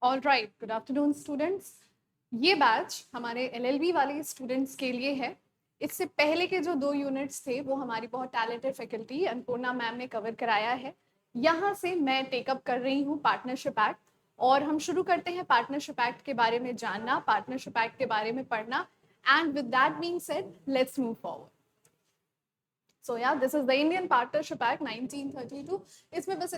All right, good afternoon students. ये batch हमारे LLB वाले स्टूडेंट्स के लिए है। इससे पहले के जो 2 यूनिट्स थे वो हमारी बहुत टैलेंटेड फैकल्टी अन्नपूर्णा मैम ने कवर कराया है। यहाँ से मैं टेकअप कर रही हूँ पार्टनरशिप एक्ट, और हम शुरू करते हैं पार्टनरशिप एक्ट के बारे में जानना, पार्टनरशिप एक्ट के बारे में पढ़ना। And with that being said, let's move forward. So yeah this is the Indian partnership act 1932। इसमें बस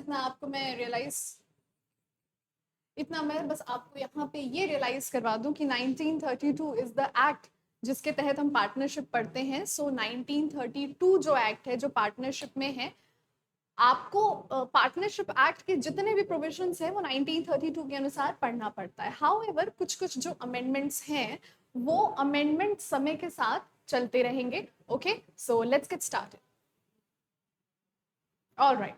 इतना मैं बस आपको यहाँ पे ये रियलाइज करवा दूं कि 1932 इज द एक्ट जिसके तहत हम पार्टनरशिप पढ़ते हैं। सो 1932 जो एक्ट है, जो पार्टनरशिप में है, आपको पार्टनरशिप एक्ट के जितने भी प्रोविजंस हैं वो 1932 के अनुसार पढ़ना पड़ता है। हाउएवर कुछ कुछ जो अमेंडमेंट्स हैं वो अमेंडमेंट समय के साथ चलते रहेंगे। Okay, so let's get started. Alright,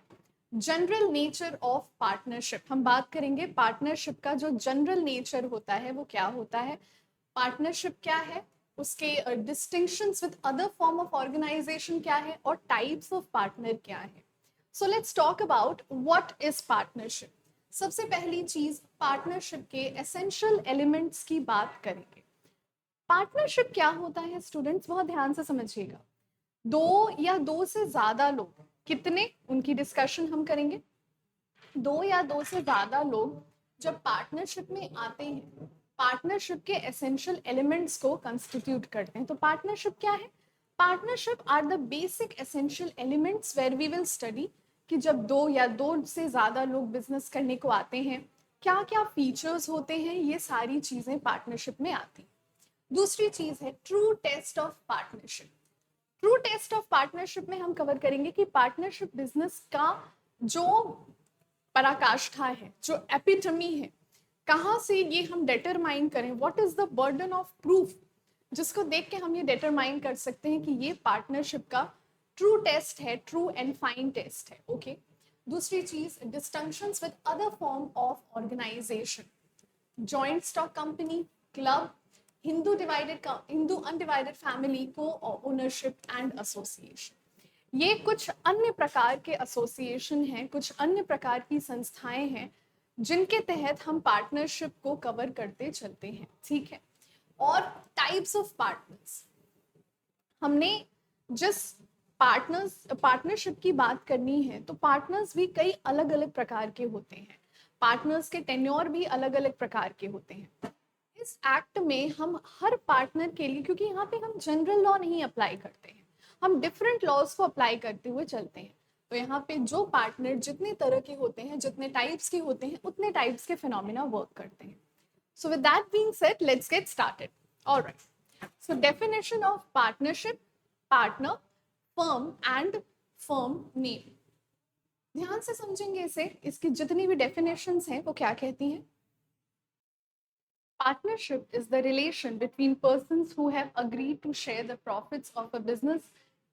general nature of partnership हम बात करेंगे। पार्टनरशिप का जो जनरल नेचर होता है वो क्या होता है, पार्टनरशिप क्या है, उसके distinctions with other form of organisation क्या है, और टाइप्स ऑफ पार्टनर क्या है। So let's talk about what is partnership. सबसे पहली चीज, पार्टनरशिप के एसेंशियल एलिमेंट्स की बात करेंगे। पार्टनरशिप क्या होता है स्टूडेंट्स, बहुत ध्यान से समझिएगा। दो या दो से ज्यादा लोग, कितने, उनकी डिस्कशन हम करेंगे। दो या दो से ज्यादा लोग जब पार्टनरशिप में आते हैं, पार्टनरशिप के एसेंशियल एलिमेंट्स को कंस्टिट्यूट करते हैं। तो पार्टनरशिप क्या है, partnership are the basic essential elements where we will study कि जब दो या दो से ज्यादा लोग बिजनेस करने को आते हैं, क्या क्या फीचर्स होते हैं, ये सारी चीजें पार्टनरशिप में आती हैं। दूसरी चीज है true test of partnership. True test of partnership में हम कवर करेंगे कि पार्टनरशिप बिजनेस का जो पराकाष्ठा है, जो एपिटमी है, कहाँ से ये हम डिटरमाइन करें, what is the burden of proof, जिसको देख के हम ये डिटरमाइन कर सकते हैं कि ये पार्टनरशिप का ट्रू टेस्ट है, ट्रू एंड फाइन टेस्ट है। ओके, दूसरी चीज, distinctions with other form of organisation, joint stock company, club, Hindu undivided family, co ownership and association. ये कुछ अन्य प्रकार के एसोसिएशन हैं, कुछ अन्य प्रकार की संस्थाएं हैं जिनके तहत हम पार्टनरशिप को कवर करते चलते हैं। ठीक है, और टाइप्स ऑफ पार्टनर्स, हमने जिस पार्टनरशिप की बात करनी है तो पार्टनर्स भी कई अलग अलग प्रकार के होते हैं, पार्टनर्स के टेन्योर भी अलग अलग प्रकार के होते हैं। इस एक्ट में हम हर पार्टनर के लिए, क्योंकि यहाँ पे हम जनरल लॉ नहीं अप्लाई करते हैं, हम डिफरेंट लॉज को अप्लाई करते हुए चलते हैं। तो यहाँ पे जो पार्टनर जितने तरह के होते हैं, जितने टाइप्स के होते हैं, उतने टाइप्स के फिनोमिना वर्क करते हैं। So with that being said, let's get started. Alright, so definition of partnership, partner, firm and firm name. ध्यान से समझेंगे इसे, इसकी जितनी भी डेफिनेशंस हैं वो क्या कहती हैं। Partnership is the relation between persons who have agreed to share the profits of a business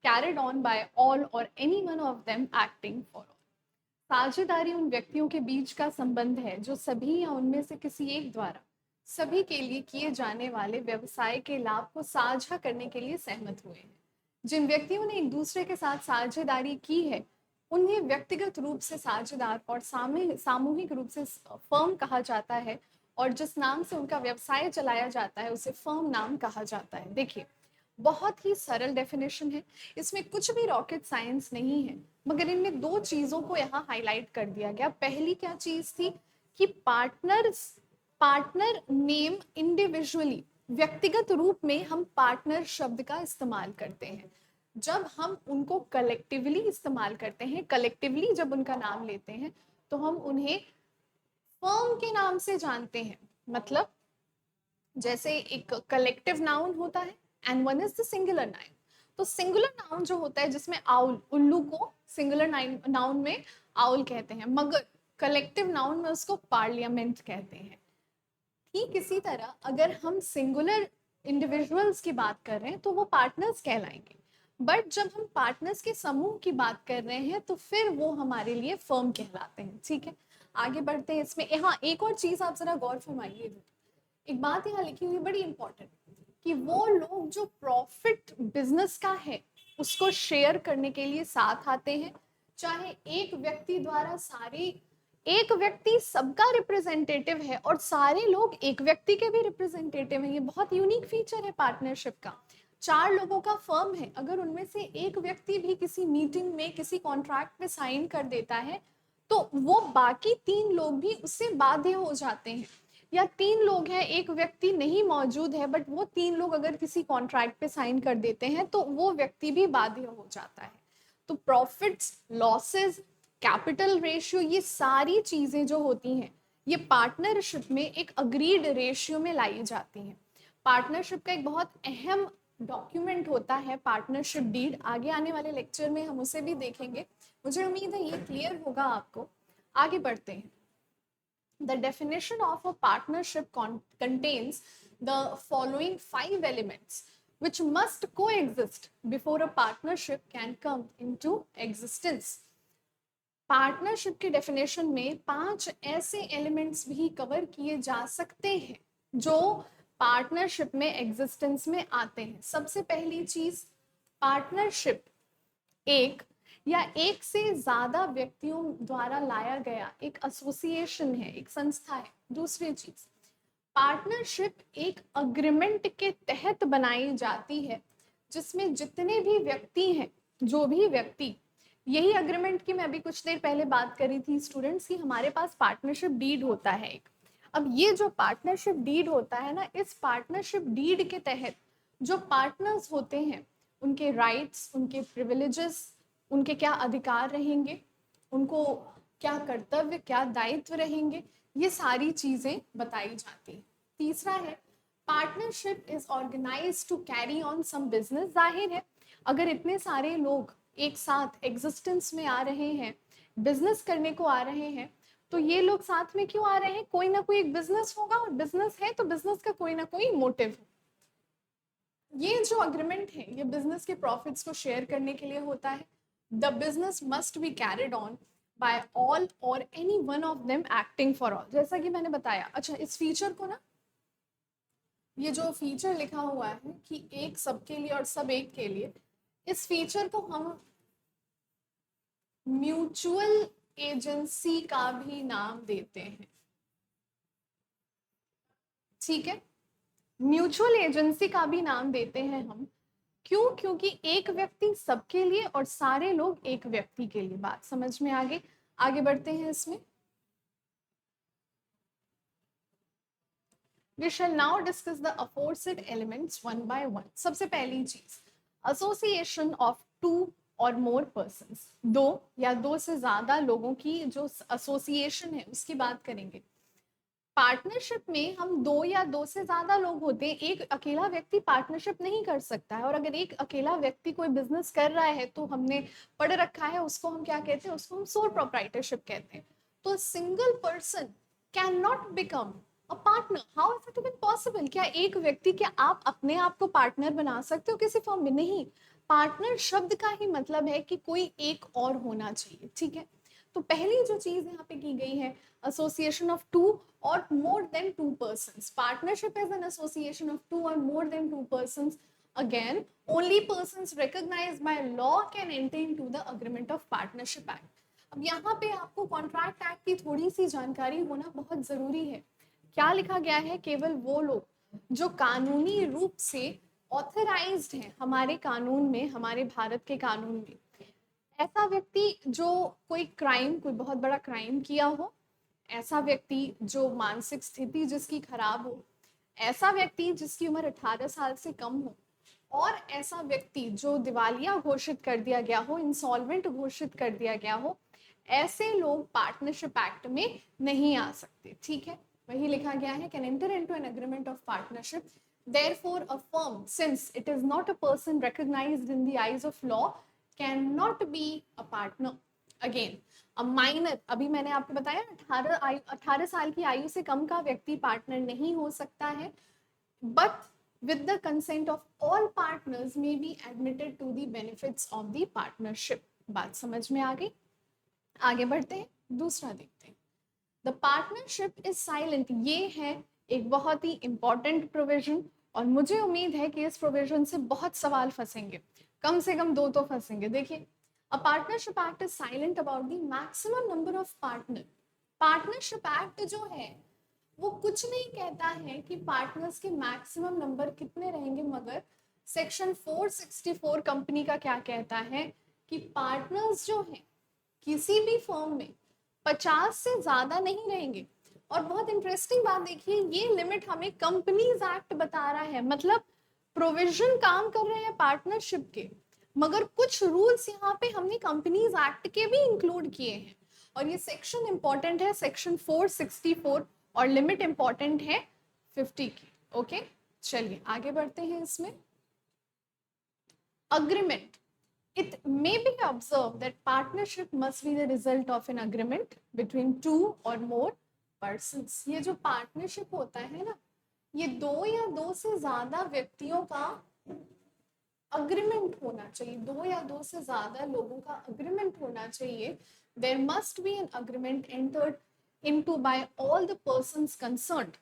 carried on by all or any one of them acting for all. साझेदारी उन व्यक्तियों के बीच का संबंध है जो सभी या उनमें से किसी एक द्वारा सभी के लिए किए जाने वाले व्यवसाय के लाभ को साझा करने के लिए सहमत हुए हैं। जिन व्यक्तियों ने एक दूसरे के साथ साझेदारी की है उन्हें व्यक्तिगत रूप से साझेदार और सामूहिक रूप से फर्म कहा जाता है, और जिस नाम से उनका व्यवसाय चलाया जाता है उसे फर्म नाम कहा जाता है। देखिए, बहुत ही सरल डेफिनेशन है, इसमें कुछ भी रॉकेट साइंस नहीं है, मगर इनमें दो चीजों को यहाँ हाईलाइट कर दिया गया। पहली क्या चीज थी कि पार्टनर नेम इंडिविजुअली, व्यक्तिगत रूप में हम पार्टनर शब्द का इस्तेमाल करते हैं। जब हम उनको कलेक्टिवली इस्तेमाल करते हैं, कलेक्टिवली जब उनका नाम लेते हैं, तो हम उन्हें फर्म के नाम से जानते हैं। मतलब जैसे एक कलेक्टिव नाउन होता है and one is the singular noun. तो सिंगुलर नाउन जो होता है जिसमें आउल, उल्लू को सिंगुलर नाउन में आउल कहते हैं, मगर कलेक्टिव नाउन में उसको पार्लियामेंट कहते हैं। ठीक इसी तरह अगर हम सिंगुलर इंडिविजुअल्स की बात कर रहे हैं तो वो पार्टनर्स कहलाएंगे, बट जब हम पार्टनर्स के समूह की बात कर रहे हैं तो फिर वो हमारे लिए फर्म कहलाते हैं। ठीक है, आगे बढ़ते हैं इसमें। हाँ, एक और चीज आप जरा गौर फरमाइए, एक बात यहाँ लिखी हुई बड़ी इंपॉर्टेंट, कि वो लोग जो प्रॉफिट बिजनेस का है उसको शेयर करने के लिए साथ आते हैं, चाहे एक व्यक्ति द्वारा सारी एक व्यक्ति सबका रिप्रेजेंटेटिव है और सारे लोग एक व्यक्ति के भी रिप्रेजेंटेटिव हैं। ये बहुत यूनिक फीचर है पार्टनरशिप का। 4 लोगों का फर्म है, अगर उनमें से एक व्यक्ति भी किसी मीटिंग में किसी कॉन्ट्रैक्ट में साइन कर देता है तो वो बाकी 3 लोग भी उससे बाध्य हो जाते हैं। या 3 लोग हैं, एक व्यक्ति नहीं मौजूद है, बट वो 3 लोग अगर किसी कॉन्ट्रैक्ट पे साइन कर देते हैं तो वो व्यक्ति भी बाध्य हो जाता है। तो प्रॉफिट्स, लॉसेस, कैपिटल रेशियो, ये सारी चीजें जो होती हैं ये पार्टनरशिप में एक अग्रीड रेशियो में लाई जाती हैं। पार्टनरशिप का एक बहुत अहम डॉक्यूमेंट होता है पार्टनरशिप डीड। आगे आने वाले लेक्चर में हम उसे भी देखेंगे। मुझे उम्मीद है ये क्लियर होगा आपको। आगे बढ़ते हैं। The definition of a partnership contains the following 5 elements which must coexist before a partnership can come into existence. Partnership की डेफिनेशन में 5 ऐसे एलिमेंट्स भी कवर किए जा सकते हैं जो पार्टनरशिप में एग्जिस्टेंस में आते हैं। सबसे पहली चीज, पार्टनरशिप एक या एक से ज्यादा व्यक्तियों द्वारा लाया गया एक एसोसिएशन है, एक संस्था है। दूसरी चीज, पार्टनरशिप एक अग्रीमेंट के तहत बनाई जाती है जिसमें जितने भी व्यक्ति हैं, जो भी व्यक्ति, यही अग्रीमेंट की मैं अभी कुछ देर पहले बात करी थी स्टूडेंट्स की, हमारे पास पार्टनरशिप डीड होता है एक। अब ये जो पार्टनरशिप डीड होता है ना, इस पार्टनरशिप डीड के तहत जो पार्टनर्स होते हैं उनके राइट्स, उनके प्रिविलेजेस, उनके क्या अधिकार रहेंगे, उनको क्या कर्तव्य, क्या दायित्व रहेंगे, ये सारी चीजें बताई जाती हैं। तीसरा है, partnership is organised to carry on some business. जाहिर है अगर इतने सारे लोग एक साथ एग्जिस्टेंस में आ रहे हैं, बिजनेस करने को आ रहे हैं, तो ये लोग साथ में क्यों आ रहे हैं? कोई ना कोई एक बिजनेस होगा, और बिजनेस है तो बिजनेस का कोई ना कोई मोटिव है। ये जो अग्रीमेंट है ये बिजनेस के प्रॉफिट्स को शेयर करने के लिए होता है। The business must be carried on by all और any one of them acting for all. जैसा कि मैंने बताया। अच्छा, इस फीचर को ना, ये जो फीचर लिखा हुआ है कि एक सबके लिए और सब एक के लिए, इस फीचर को हम म्यूचुअल एजेंसी का भी नाम देते हैं। ठीक है, म्यूचुअल एजेंसी का भी नाम देते हैं हम। क्यों? क्योंकि एक व्यक्ति सबके लिए और सारे लोग एक व्यक्ति के लिए। बात समझ में आगे बढ़ते हैं इसमें। We shall now discuss the aforesaid elements one by one. सबसे पहली चीज, association of two or more persons, दो या दो से ज्यादा लोगों की जो एसोसिएशन है उसकी बात करेंगे। पार्टनरशिप में हम दो या दो से ज्यादा लोग होते हैं, एक अकेला व्यक्ति पार्टनरशिप नहीं कर सकता है। और अगर एक अकेला व्यक्ति कोई बिजनेस कर रहा है तो हमने पढ़ रखा है उसको हम क्या कहते हैं? उसको हम सोल प्रोप्राइटरशिप कहते हैं। तो single person can not become a partner. How is it even possible? क्या एक व्यक्ति, क्या आप अपने आप को पार्टनर बना सकते हो किसी फॉर्म में? नहीं। पार्टनर शब्द का ही मतलब है कि कोई एक और होना चाहिए। ठीक है, तो पहली जो चीज यहाँ पे की गई है, association of two or more than two persons. Partnership is an association of two or more than two persons. Again, only persons recognized by law can enter into the agreement of partnership act. अब यहाँ पे आपको contract act की थोड़ी सी जानकारी होना बहुत जरूरी है। क्या लिखा गया है? केवल वो लोग जो कानूनी रूप से ऑथराइज्ड हैं हमारे कानून में, हमारे भारत के कानून में, ऐसा व्यक्ति जो कोई क्राइम, कोई बहुत बड़ा क्राइम किया हो, ऐसा व्यक्ति जो मानसिक स्थिति जिसकी खराब हो, ऐसा व्यक्ति जिसकी उम्र 18 साल से कम हो, और ऐसा व्यक्ति जो दिवालिया घोषित कर दिया गया हो, इंसॉल्वेंट घोषित कर दिया गया हो, ऐसे लोग पार्टनरशिप एक्ट में नहीं आ सकते। ठीक है, वही लिखा गया है, can enter into an agreement of partnership. Therefore, a firm, since it is not a person recognized in the eyes of law, cannot be a partner. Again, a minor, अभी मैंने आपको बताया 18 साल की आयु से कम का व्यक्ति पार्टनर नहीं हो सकता है, but with the consent of all partners may be admitted to the benefits of the partnership. बात समझ में आ गई? आगे बढ़ते हैं, दूसरा देखते हैं। The partnership is silent. ये है एक बहुत ही इंपॉर्टेंट प्रोविजन, और मुझे उम्मीद है कि इस प्रोविजन से बहुत सवाल फंसेंगे, कम से कम 2 तो फंसेंगे। देखिए, a partnership act is silent about the maximum number of partner partnership act जो है वो कुछ नहीं कहता है कि पार्टनर्स के मैक्सिमम नंबर कितने रहेंगे, मगर सेक्शन 464 कंपनी का क्या कहता है कि पार्टनर्स जो हैं किसी भी फर्म में 50 से ज्यादा नहीं रहेंगे। और बहुत इंटरेस्टिंग बात देखिए, ये लिमिट हमें कंपनीज एक्ट बता रहा है, मतलब प्रोविजन काम कर रहे हैं पार्टनरशिप के, मगर कुछ रूल्स यहाँ पे हमने कंपनीज एक्ट के भी इंक्लूड किए हैं। और ये सेक्शन इंपॉर्टेंट है, सेक्शन 464, और लिमिट इंपॉर्टेंट है 50 की। ओके, चलिए आगे बढ़ते हैं इसमें। Agreement, it may be observed that partnership must be the result of an agreement between two or more persons। ये जो पार्टनरशिप होता है ना, ये दो या दो से ज्यादा व्यक्तियों का अग्रीमेंट होना चाहिए, दो या दो से ज्यादा लोगों का अग्रीमेंट होना चाहिए। There must be an agreement entered into by all the persons concerned.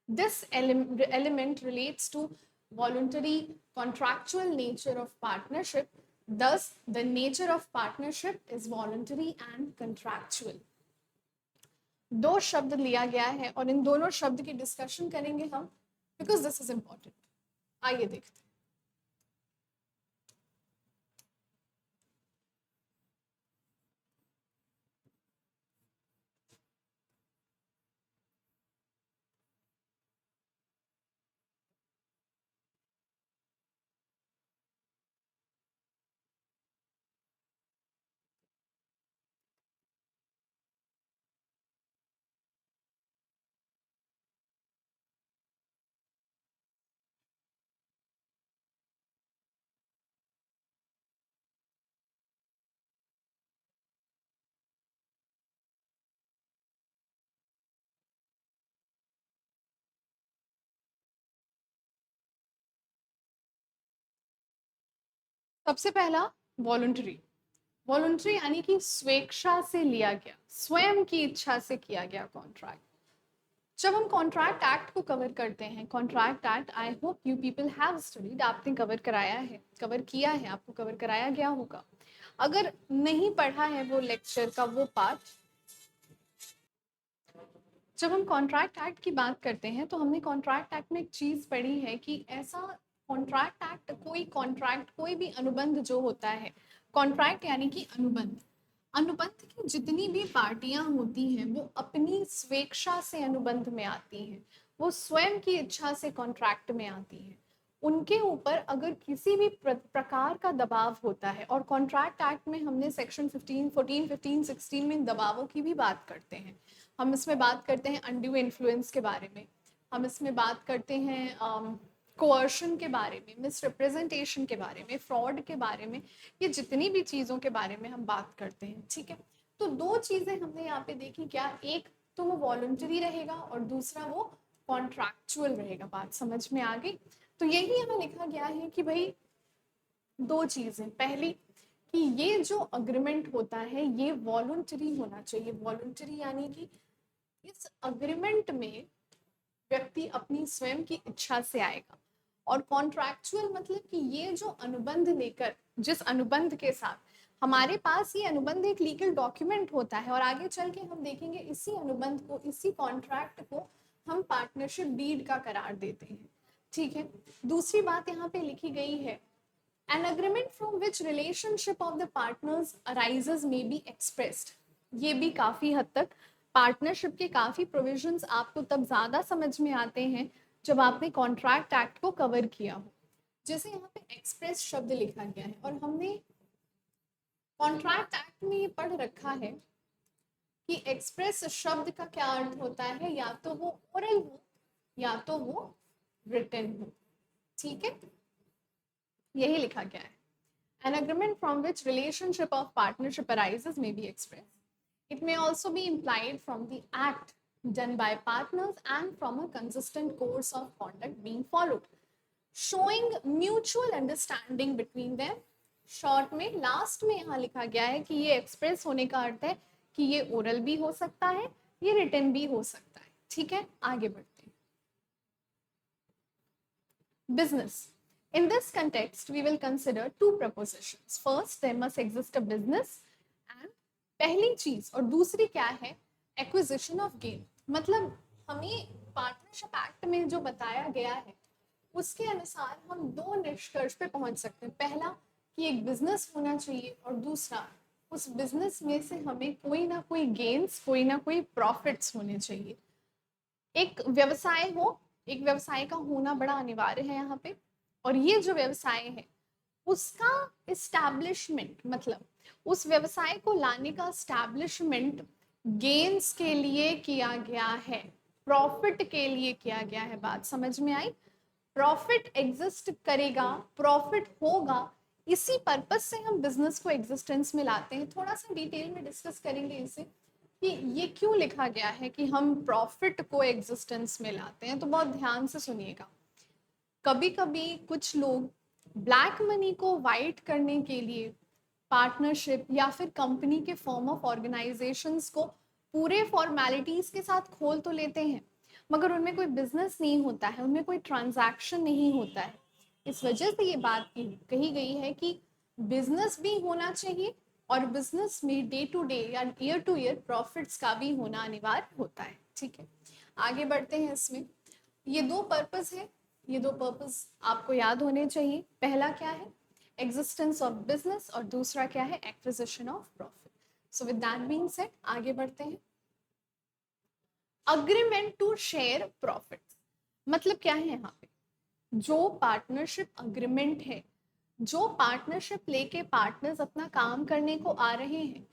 This element relates to voluntary contractual nature of partnership. Thus, the nature of partnership is voluntary and contractual। दो शब्द लिया गया है और इन दोनों शब्द की डिस्कशन करेंगे हम, बिकॉज दिस इज इंपॉर्टेंट। आइए देखते हैं। सबसे पहला वॉलंटरी। वॉलंटरी यानी कि स्वेच्छा से लिया गया, स्वयं की इच्छा से किया गया कॉन्ट्रैक्ट। जब हम कॉन्ट्रैक्ट एक्ट को कवर करते हैं, contract act, I hope you people have studied, आपने कवर कराया है, कवर किया है, आपको कवर कराया गया होगा। अगर नहीं पढ़ा है वो लेक्चर का वो पार्ट, जब हम कॉन्ट्रैक्ट एक्ट की बात करते हैं तो हमने कॉन्ट्रैक्ट एक्ट में एक चीज पढ़ी है कि ऐसा कॉन्ट्रैक्ट एक्ट, कोई कॉन्ट्रैक्ट, कोई भी अनुबंध जो होता है, कॉन्ट्रैक्ट यानी कि अनुबंध, अनुबंध की जितनी भी पार्टियां होती हैं वो अपनी स्वेच्छा से अनुबंध में आती हैं, वो स्वयं की इच्छा से कॉन्ट्रैक्ट में आती हैं। उनके ऊपर अगर किसी भी प्रकार का दबाव होता है, और कॉन्ट्रैक्ट एक्ट में हमने सेक्शन 15, 14, 15, 16 में दबावों की भी बात करते हैं। हम इसमें बात करते हैं अनड्यू इन्फ्लुएंस के बारे में, हम इसमें बात करते हैं कोअर्शन के बारे में, मिसरिप्रेजेंटेशन के बारे में, फ्रॉड के बारे में, ये जितनी भी चीज़ों के बारे में हम बात करते हैं। ठीक है, तो दो चीज़ें हमने यहाँ पे देखी, क्या, एक तो वो वॉलंटरी रहेगा और दूसरा वो कॉन्ट्रैक्चुअल रहेगा। बात समझ में आ गई? तो यही यहाँ लिखा गया है कि भाई दो चीज़ें, पहली कि ये जो अग्रीमेंट होता है ये वॉलंटरी होना चाहिए। वॉलंटरी यानी कि इस अग्रीमेंट में व्यक्ति अपनी स्वयं की इच्छा से आएगा, और कॉन्ट्रैक्चुअल मतलब कि ये जो अनुबंध लेकर, जिस अनुबंध के साथ हमारे पास ये अनुबंध एक लीगल डॉक्यूमेंट होता है, और आगे चल के हम देखेंगे इसी अनुबंध को, इसी कॉन्ट्रैक्ट को हम पार्टनरशिप डीड का करार देते हैं। ठीक है, दूसरी बात यहाँ पे लिखी गई है, an agreement from which relationship of the partners arises may be expressed। ये भी काफी हद तक पार्टनरशिप के काफी प्रोविजंस आपको तब ज्यादा समझ में आते हैं जब आपने कॉन्ट्रैक्ट एक्ट को कवर किया हो। जैसे यहाँ पे एक्सप्रेस शब्द लिखा गया है, और हमने कॉन्ट्रैक्ट एक्ट में ये पढ़ रखा है कि एक्सप्रेस शब्द का क्या अर्थ होता है, या तो वो ओरल हो या तो वो रिटन हो। ठीक है, यही लिखा गया है। An agreement from which relationship of partnership arises may be expressed. It may also be implied from the act done by partners and from a consistent course of conduct being followed, showing mutual understanding between them। Short में last में यहाँ लिखा गया है कि ये express होने का अर्थ है कि ये ओरल भी हो सकता है, ये रिटन भी हो सकता है। ठीक है, आगे बढ़ते हैं। Business, in this context we will consider two propositions। first, there must exist a business, and पहली चीज, और दूसरी क्या है, एक्विजिशन ऑफ गेन, मतलब हमें पार्टनरशिप एक्ट में जो बताया गया है उसके अनुसार हम दो निष्कर्ष पे पहुंच सकते हैं। पहला कि एक बिजनेस होना चाहिए, और दूसरा उस बिजनेस में से हमें कोई ना कोई गेन्स, कोई ना कोई प्रॉफिट्स होने चाहिए। एक व्यवसाय हो, एक व्यवसाय का होना बड़ा अनिवार्य है यहाँ पे, और ये जो व्यवसाय है उसका इस्टेब्लिशमेंट, मतलब उस व्यवसाय को लाने का इस्टेब्लिशमेंट गेन्स के लिए किया गया है, प्रॉफिट के लिए किया गया है। बात समझ में आई? प्रॉफिट एग्जिस्ट करेगा, प्रॉफिट होगा, इसी पर्पस से हम बिजनेस को एग्जिस्टेंस में लाते हैं। थोड़ा सा डिटेल में डिस्कस करेंगे इसे कि ये क्यों लिखा गया है कि हम प्रॉफिट को एग्जिस्टेंस में लाते हैं। तो बहुत ध्यान से सुनिएगा। कभी कभी कुछ लोग ब्लैक मनी को वाइट करने के लिए पार्टनरशिप या फिर कंपनी के फॉर्म ऑफ ऑर्गेनाइजेशंस को पूरे फॉर्मेलिटीज के साथ खोल तो लेते हैं, मगर उनमें कोई बिजनेस नहीं होता है, उनमें कोई ट्रांजैक्शन नहीं होता है। इस वजह से ये बात कही गई है कि बिजनेस भी होना चाहिए, और बिजनेस में डे टू डे या ईयर टू ईयर प्रॉफिट्स का भी होना अनिवार्य होता है। ठीक है, आगे बढ़ते हैं। इसमें ये दो पर्पस है, ये दो पर्पस आपको याद होने चाहिए। पहला क्या है? एग्जिस्टेंस ऑफ बिजनेस, और दूसरा क्या है? Acquisition of profit. So with that being said आगे बढ़ते हैं। अग्रीमेंट टू शेयर प्रॉफिट, मतलब क्या है यहाँ पे? जो पार्टनरशिप अग्रीमेंट है, जो पार्टनरशिप लेके पार्टनर्स अपना काम करने को आ रहे हैं,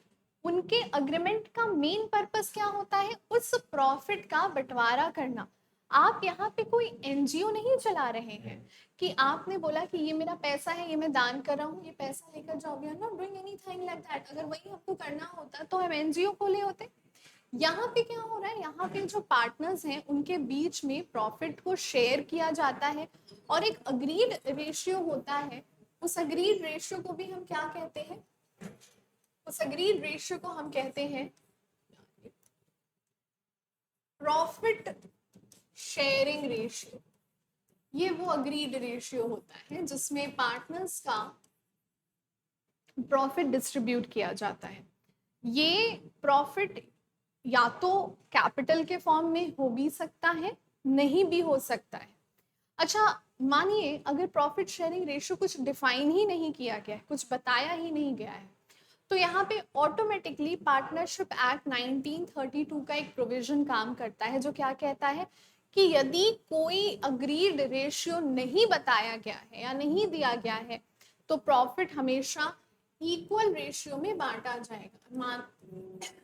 उनके अग्रीमेंट का मेन पर्पस क्या होता है? उस प्रॉफिट का बंटवारा करना। आप यहाँ पे कोई एनजीओ नहीं चला रहे हैं कि आपने बोला कि ये मेरा पैसा है, ये मैं दान कर रहा हूँ, ये पैसा लेकर जाओ। We are not doing anything like that. अगर वही हमको करना होता तो हम एनजीओ खोले होते। यहाँ पे क्या हो रहा है? यहाँ पे जो पार्टनर्स हैं उनके बीच में प्रॉफिट को शेयर किया जाता है, और एक अग्रीड रेशियो होता है। उस अग्रीड रेशियो को भी हम क्या कहते हैं? उस अग्रीड रेशियो को हम कहते हैं प्रॉफिट शेयरिंग रेशियो। ये वो अग्रीड रेशियो होता है जिसमें पार्टनर्स का प्रॉफिट डिस्ट्रीब्यूट किया जाता है। ये प्रॉफिट या तो कैपिटल के फॉर्म में हो भी सकता है, नहीं भी हो सकता है। अच्छा, मानिए अगर प्रॉफिट शेयरिंग रेशियो कुछ डिफाइन ही नहीं किया गया है, कुछ बताया ही नहीं गया है, तो यहाँ पे ऑटोमेटिकली पार्टनरशिप एक्ट 1932 का एक प्रोविजन काम करता है, जो क्या कहता है कि यदि कोई अग्रीड रेशियो नहीं बताया गया है या नहीं दिया गया है, तो प्रॉफिट हमेशा इक्वल रेशियो में बांटा जाएगा।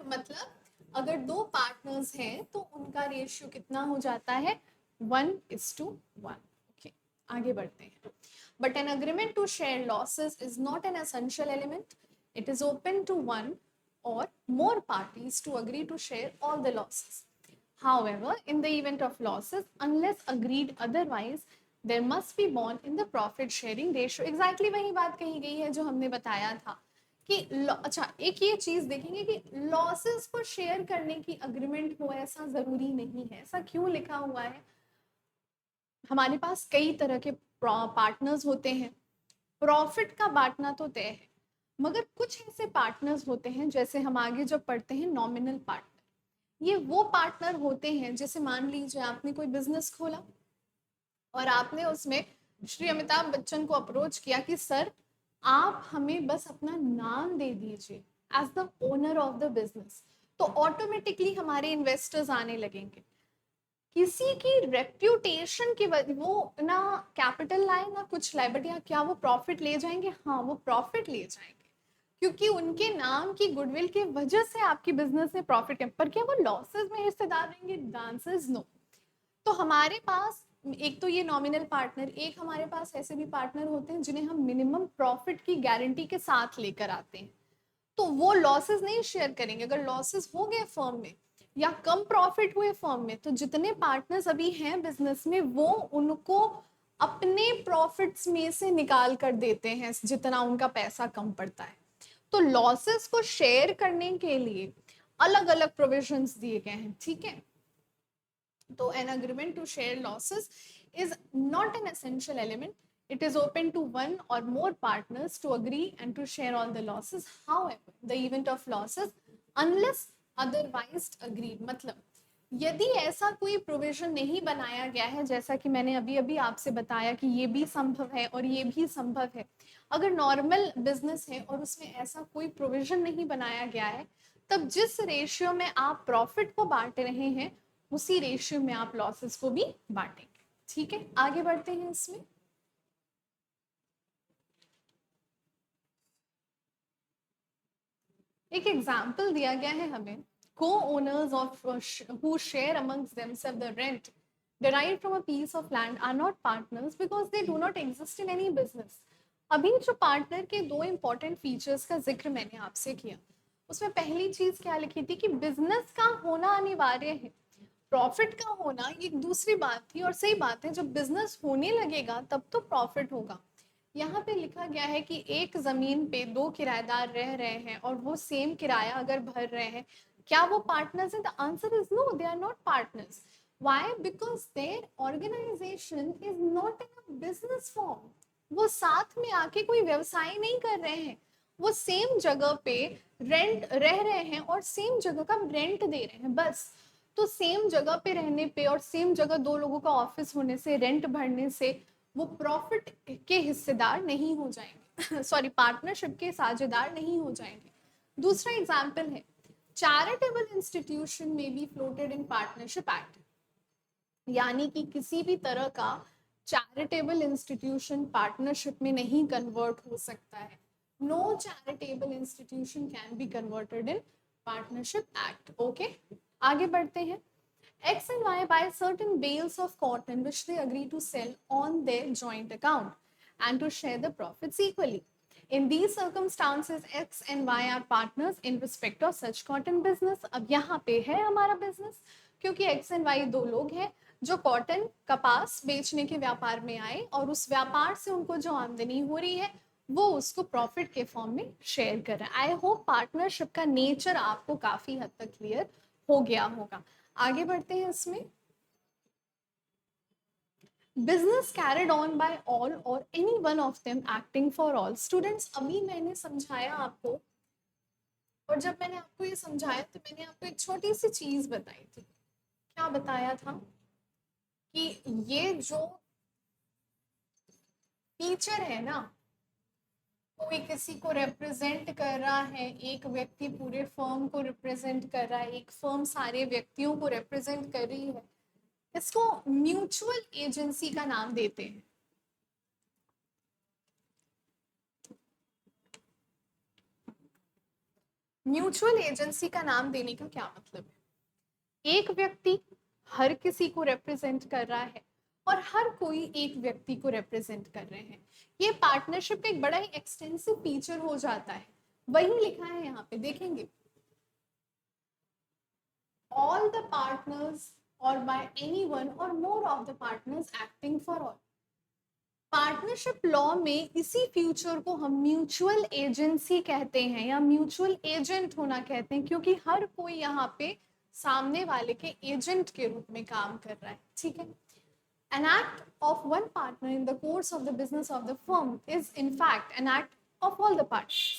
मतलब अगर दो पार्टनर्स हैं तो उनका रेशियो कितना हो जाता है? 1:1। ओके, आगे बढ़ते हैं। But an agreement to share losses is not an essential element. It is open to one or more parties to agree to share all the losses. However, in the event of losses, unless agreed otherwise, there must be borne in the profit sharing ratio. Exactly वही बात कही गई है जो हमने बताया था कि अच्छा, एक ये चीज देखेंगे कि लॉसेस को शेयर करने की अग्रीमेंट हो ऐसा जरूरी नहीं है। ऐसा क्यों लिखा हुआ है? हमारे पास कई तरह के पार्टनर्स होते हैं, प्रॉफिट का बांटना तो तय है, मगर कुछ ऐसे पार्टनर्स होते हैं, जैसे हम आगे जब पढ़ते हैं नॉमिनल पार्टनर। ये वो पार्टनर होते हैं, जैसे मान लीजिए आपने कोई बिजनेस खोला और आपने उसमें श्री अमिताभ बच्चन को अप्रोच किया कि सर आप हमें बस अपना नाम दे दीजिए as the owner of the business, तो ऑटोमेटिकली हमारे इन्वेस्टर्स आने लगेंगे। किसी की रेप्यूटेशन की वजह, वो ना कैपिटल लाए ना कुछ लाए, बट यहाँ क्या वो प्रॉफिट ले जाएंगे? हाँ, वो प्रॉफिट ले जाएंगे, क्योंकि उनके नाम की गुडविल की वजह से आपकी बिजनेस में प्रॉफिट है। पर क्या वो लॉसेस में हिस्सेदार रहेंगे? The answer is no. तो हमारे पास एक तो ये नॉमिनल पार्टनर, एक हमारे पास ऐसे भी पार्टनर होते हैं जिन्हें हम मिनिमम प्रॉफिट की गारंटी के साथ लेकर आते हैं। तो वो लॉसेस नहीं शेयर करेंगे। अगर लॉसेस हो गए फर्म में या कम प्रॉफिट हुए फर्म में, तो जितने पार्टनर्स अभी हैं बिजनेस में, वो उनको अपने प्रॉफिट्स में से निकाल कर देते हैं जितना उनका पैसा कम पड़ता है। तो लॉसेस को शेयर करने के लिए अलग अलग प्रोविजंस दिए गए हैं। ठीक है, तो an agreement to share losses is not an essential element. It is open to one or more partners to agree and to share all the losses. However, the event of losses, unless otherwise agreed मतलब यदि ऐसा कोई provision नहीं बनाया गया है, जैसा कि मैंने अभी अभी आपसे बताया कि ये भी संभव है और ये भी संभव है, अगर नॉर्मल बिजनेस है और उसमें ऐसा कोई प्रोविजन नहीं बनाया गया है, तब जिस रेशियो में आप प्रॉफिट को बांट रहे हैं उसी रेशियो में आप लॉसेस को भी बांटेंगे। ठीक है, आगे बढ़ते हैं इसमें। एक एग्जाम्पल दिया गया है हमें, co-owners of who share amongst themselves the rent derived from a piece of land are not partners because they do not exist in any business। अभी जो पार्टनर के दो इंपॉर्टेंट फीचर्स का जिक्र मैंने आपसे किया, उसमें पहली चीज क्या लिखी थी कि बिजनेस का होना अनिवार्य है, प्रॉफिट का होना एक दूसरी बात थी। और सही बात है, जब बिजनेस होने लगेगा तब तो प्रॉफिट होगा। यहाँ पे लिखा गया है कि एक जमीन पे दो किराएदार रह रहे हैं और वो सेम किराया अगर भर रहे हैं, क्या वो पार्टनर्स हैं? The answer is no, they are not partners. Why? Because their organisation is not in a business form. वो साथ में आके कोई व्यवसाय नहीं कर रहे हैं, वो सेम जगह पे रेंट रह रहे हैं और सेम जगह का रेंट दे रहे हैं बस। तो सेम जगह पे रहने पे और सेम जगह दो लोगों का ऑफिस होने से, रेंट भरने से वो प्रॉफिट के हिस्सेदार नहीं हो जाएंगे सॉरी, पार्टनरशिप के साझेदार नहीं हो जाएंगे। दूसरा एग्जाम्पल है, charitable institution may be floated in partnership act, यानी कि किसी भी तरह का चैरिटेबल इंस्टीट्यूशन पार्टनरशिप में नहीं कन्वर्ट हो सकता है। No charitable institution can be converted in partnership act. Okay, आगे बढ़ते हैं। X and Y buy certain bales of cotton which they agree to sell on their joint account and to share the profits equally. In these circumstances, X and Y are partners in respect of such cotton business। अब यहाँ पे है हमारा business, क्योंकि X and Y दो लोग हैं जो कॉटन कपास बेचने के व्यापार में आए और उस व्यापार से उनको जो आमदनी हो रही है वो उसको प्रॉफिट के फॉर्म में शेयर कर रहा है। आई होप पार्टनरशिप का नेचर आपको काफी हद तक क्लियर हो गया होगा। आगे बढ़ते हैं इसमें। Business carried on by all और any one of them acting for all. Students, अभी मैंने समझाया आपको, और जब मैंने आपको ये समझाया तो मैंने आपको एक छोटी सी चीज बताई थी। क्या बताया था? कि ये जो फीचर है ना, कोई किसी को रिप्रेजेंट कर रहा है, एक व्यक्ति पूरे फर्म को रिप्रेजेंट कर रहा है, एक फर्म सारे व्यक्तियों को रिप्रेजेंट कर रही है, इसको म्यूचुअल एजेंसी का नाम देते हैं। म्यूचुअल एजेंसी का नाम देने का क्या मतलब है? एक व्यक्ति हर किसी को रिप्रेजेंट कर रहा है और हर कोई एक व्यक्ति को रिप्रेजेंट कर रहे हैं। ये पार्टनरशिप का एक बड़ा ही एक्सटेंसिव फीचर हो जाता है। वही लिखा है यहाँ पे, देखेंगे, all the partners or by anyone or more of the partners acting for all। Partnership law में इसी फ्यूचर को हम म्यूचुअल एजेंसी कहते हैं या म्यूचुअल एजेंट होना कहते हैं, क्योंकि हर कोई यहाँ पे सामने वाले के एजेंट के रूप में काम कर रहा है। ठीक है, an act of one partner in the course of the business of the firm is in fact an act of all the partners।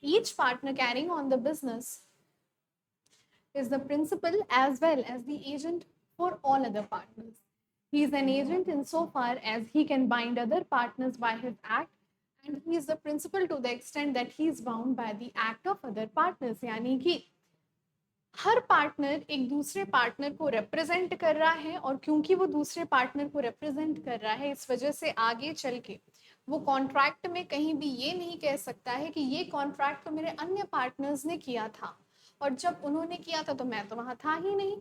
each partner carrying on the business is the principal as well as the agent for all other partners। He is an agent insofar as he can bind other partners by his act, and he is the principal to the extent that he is bound by the act of other partners। यानी कि हर partner एक दूसरे partner को represent कर रहा है, और क्योंकि वो दूसरे पार्टनर को रिप्रेजेंट कर रहा है, इस वजह से आगे चल के वो कॉन्ट्रैक्ट में कहीं भी ये नहीं कह सकता है कि ये कॉन्ट्रैक्ट तो मेरे अन्य पार्टनर्स ने किया था और जब उन्होंने किया था तो मैं तो वहां था ही नहीं,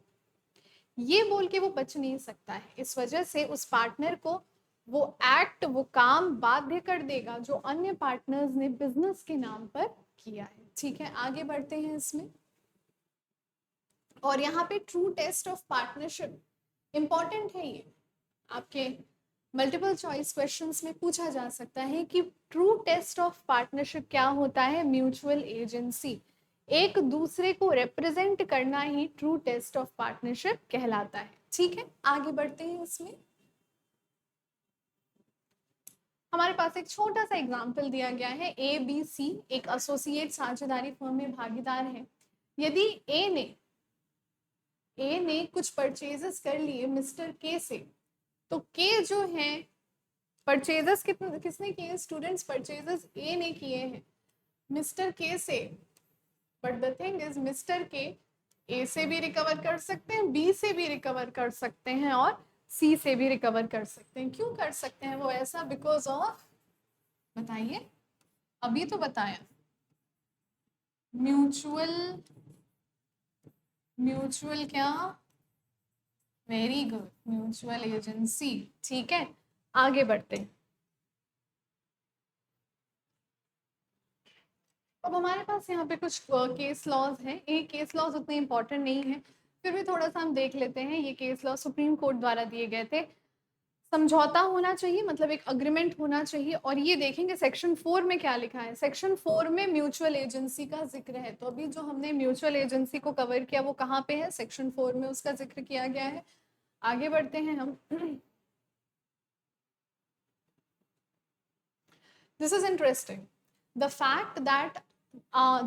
ये बोल के वो बच नहीं सकता है। इस वजह से उस पार्टनर को वो एक्ट, वो काम बाध्य कर देगा जो अन्य पार्टनर्स ने बिजनेस के नाम पर किया है। ठीक है, आगे बढ़ते हैं इसमें। और यहाँ पे true test of partnership important है, ये आपके मल्टीपल चॉइस क्वेश्चंस में पूछा जा सकता है कि ट्रू टेस्ट ऑफ पार्टनरशिप क्या होता है? म्यूचुअल एजेंसी, एक दूसरे को रिप्रेजेंट करना ही ट्रू टेस्ट ऑफ पार्टनरशिप कहलाता है। ठीक है, आगे बढ़ते हैं इसमें। हमारे पास एक छोटा सा एग्जांपल दिया गया है। ए बी सी एक एसोसिएट साझेदारी फर्म में भागीदार है। यदि ए ने कुछ परचेजेस कर लिए मिस्टर के से, तो के जो है परचेजेस किसने किए, स्टूडेंट्स परचेजेस ए ने किए हैं मिस्टर के से, but the thing is mister के ए से भी रिकवर कर सकते हैं, बी से भी रिकवर कर सकते हैं और सी से भी रिकवर कर सकते हैं। क्यों कर सकते हैं वो ऐसा, बिकॉज ऑफ, बताइए, अभी तो बताया, म्यूचुअल क्या, वेरी गुड, म्यूचुअल एजेंसी। ठीक है, आगे बढ़ते हैं। अब हमारे पास यहाँ पे कुछ केस लॉज हैं। ये केस लॉज उतने इंपॉर्टेंट नहीं है, फिर भी थोड़ा सा हम देख लेते हैं। ये केस लॉ सुप्रीम कोर्ट द्वारा दिए गए थे। समझौता होना चाहिए, मतलब एक अग्रीमेंट होना चाहिए। और ये देखेंगे सेक्शन 4 में क्या लिखा है। सेक्शन 4 में म्यूचुअल एजेंसी का जिक्र है। तो अभी जो हमने म्यूचुअल एजेंसी को कवर किया वो कहाँ पे है, सेक्शन 4 में उसका जिक्र किया गया है। आगे बढ़ते हैं हम। This is interesting, the fact that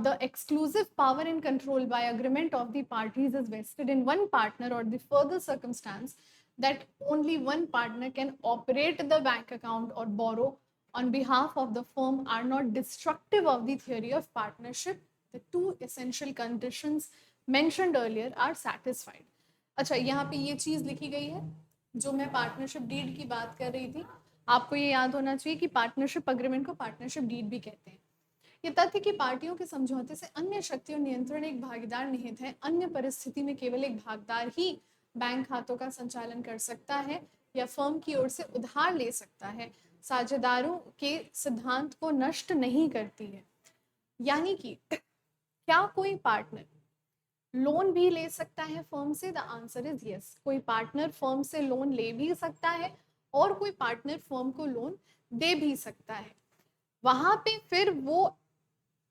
the exclusive power and control by agreement of the parties is vested in one partner, or the further circumstance that only one partner can operate the bank account or borrow on behalf of the firm are not destructive of the theory of partnership. The two essential conditions mentioned earlier are satisfied. अच्छा, यहाँ पे ये चीज लिखी गई है जो मैं पार्टनरशिप डीड की बात कर रही थी। आपको ये याद होना चाहिए कि पार्टनरशिप अग्रीमेंट को पार्टनरशिप डीड भी कहते हैं। ये तथ्य कि पार्टियों के समझौते से अन्य शक्तियों नियंत्रण एक भागीदार निहित है। अन्य परिस्थिति में केवल एक भागीदार ही बैंक खातों का संचालन कर सकता है या फर्म की ओर से उधार ले सकता है, साझेदारों के सिद्धांत को नष्ट नहीं करती है। यानी कि क्या कोई पार्टनर लोन भी ले सकता है फर्म से? The answer is yes. कोई पार्टनर फर्म से लोन ले भी सकता है और कोई पार्टनर फर्म को लोन दे भी सकता है। वहां पे फिर वो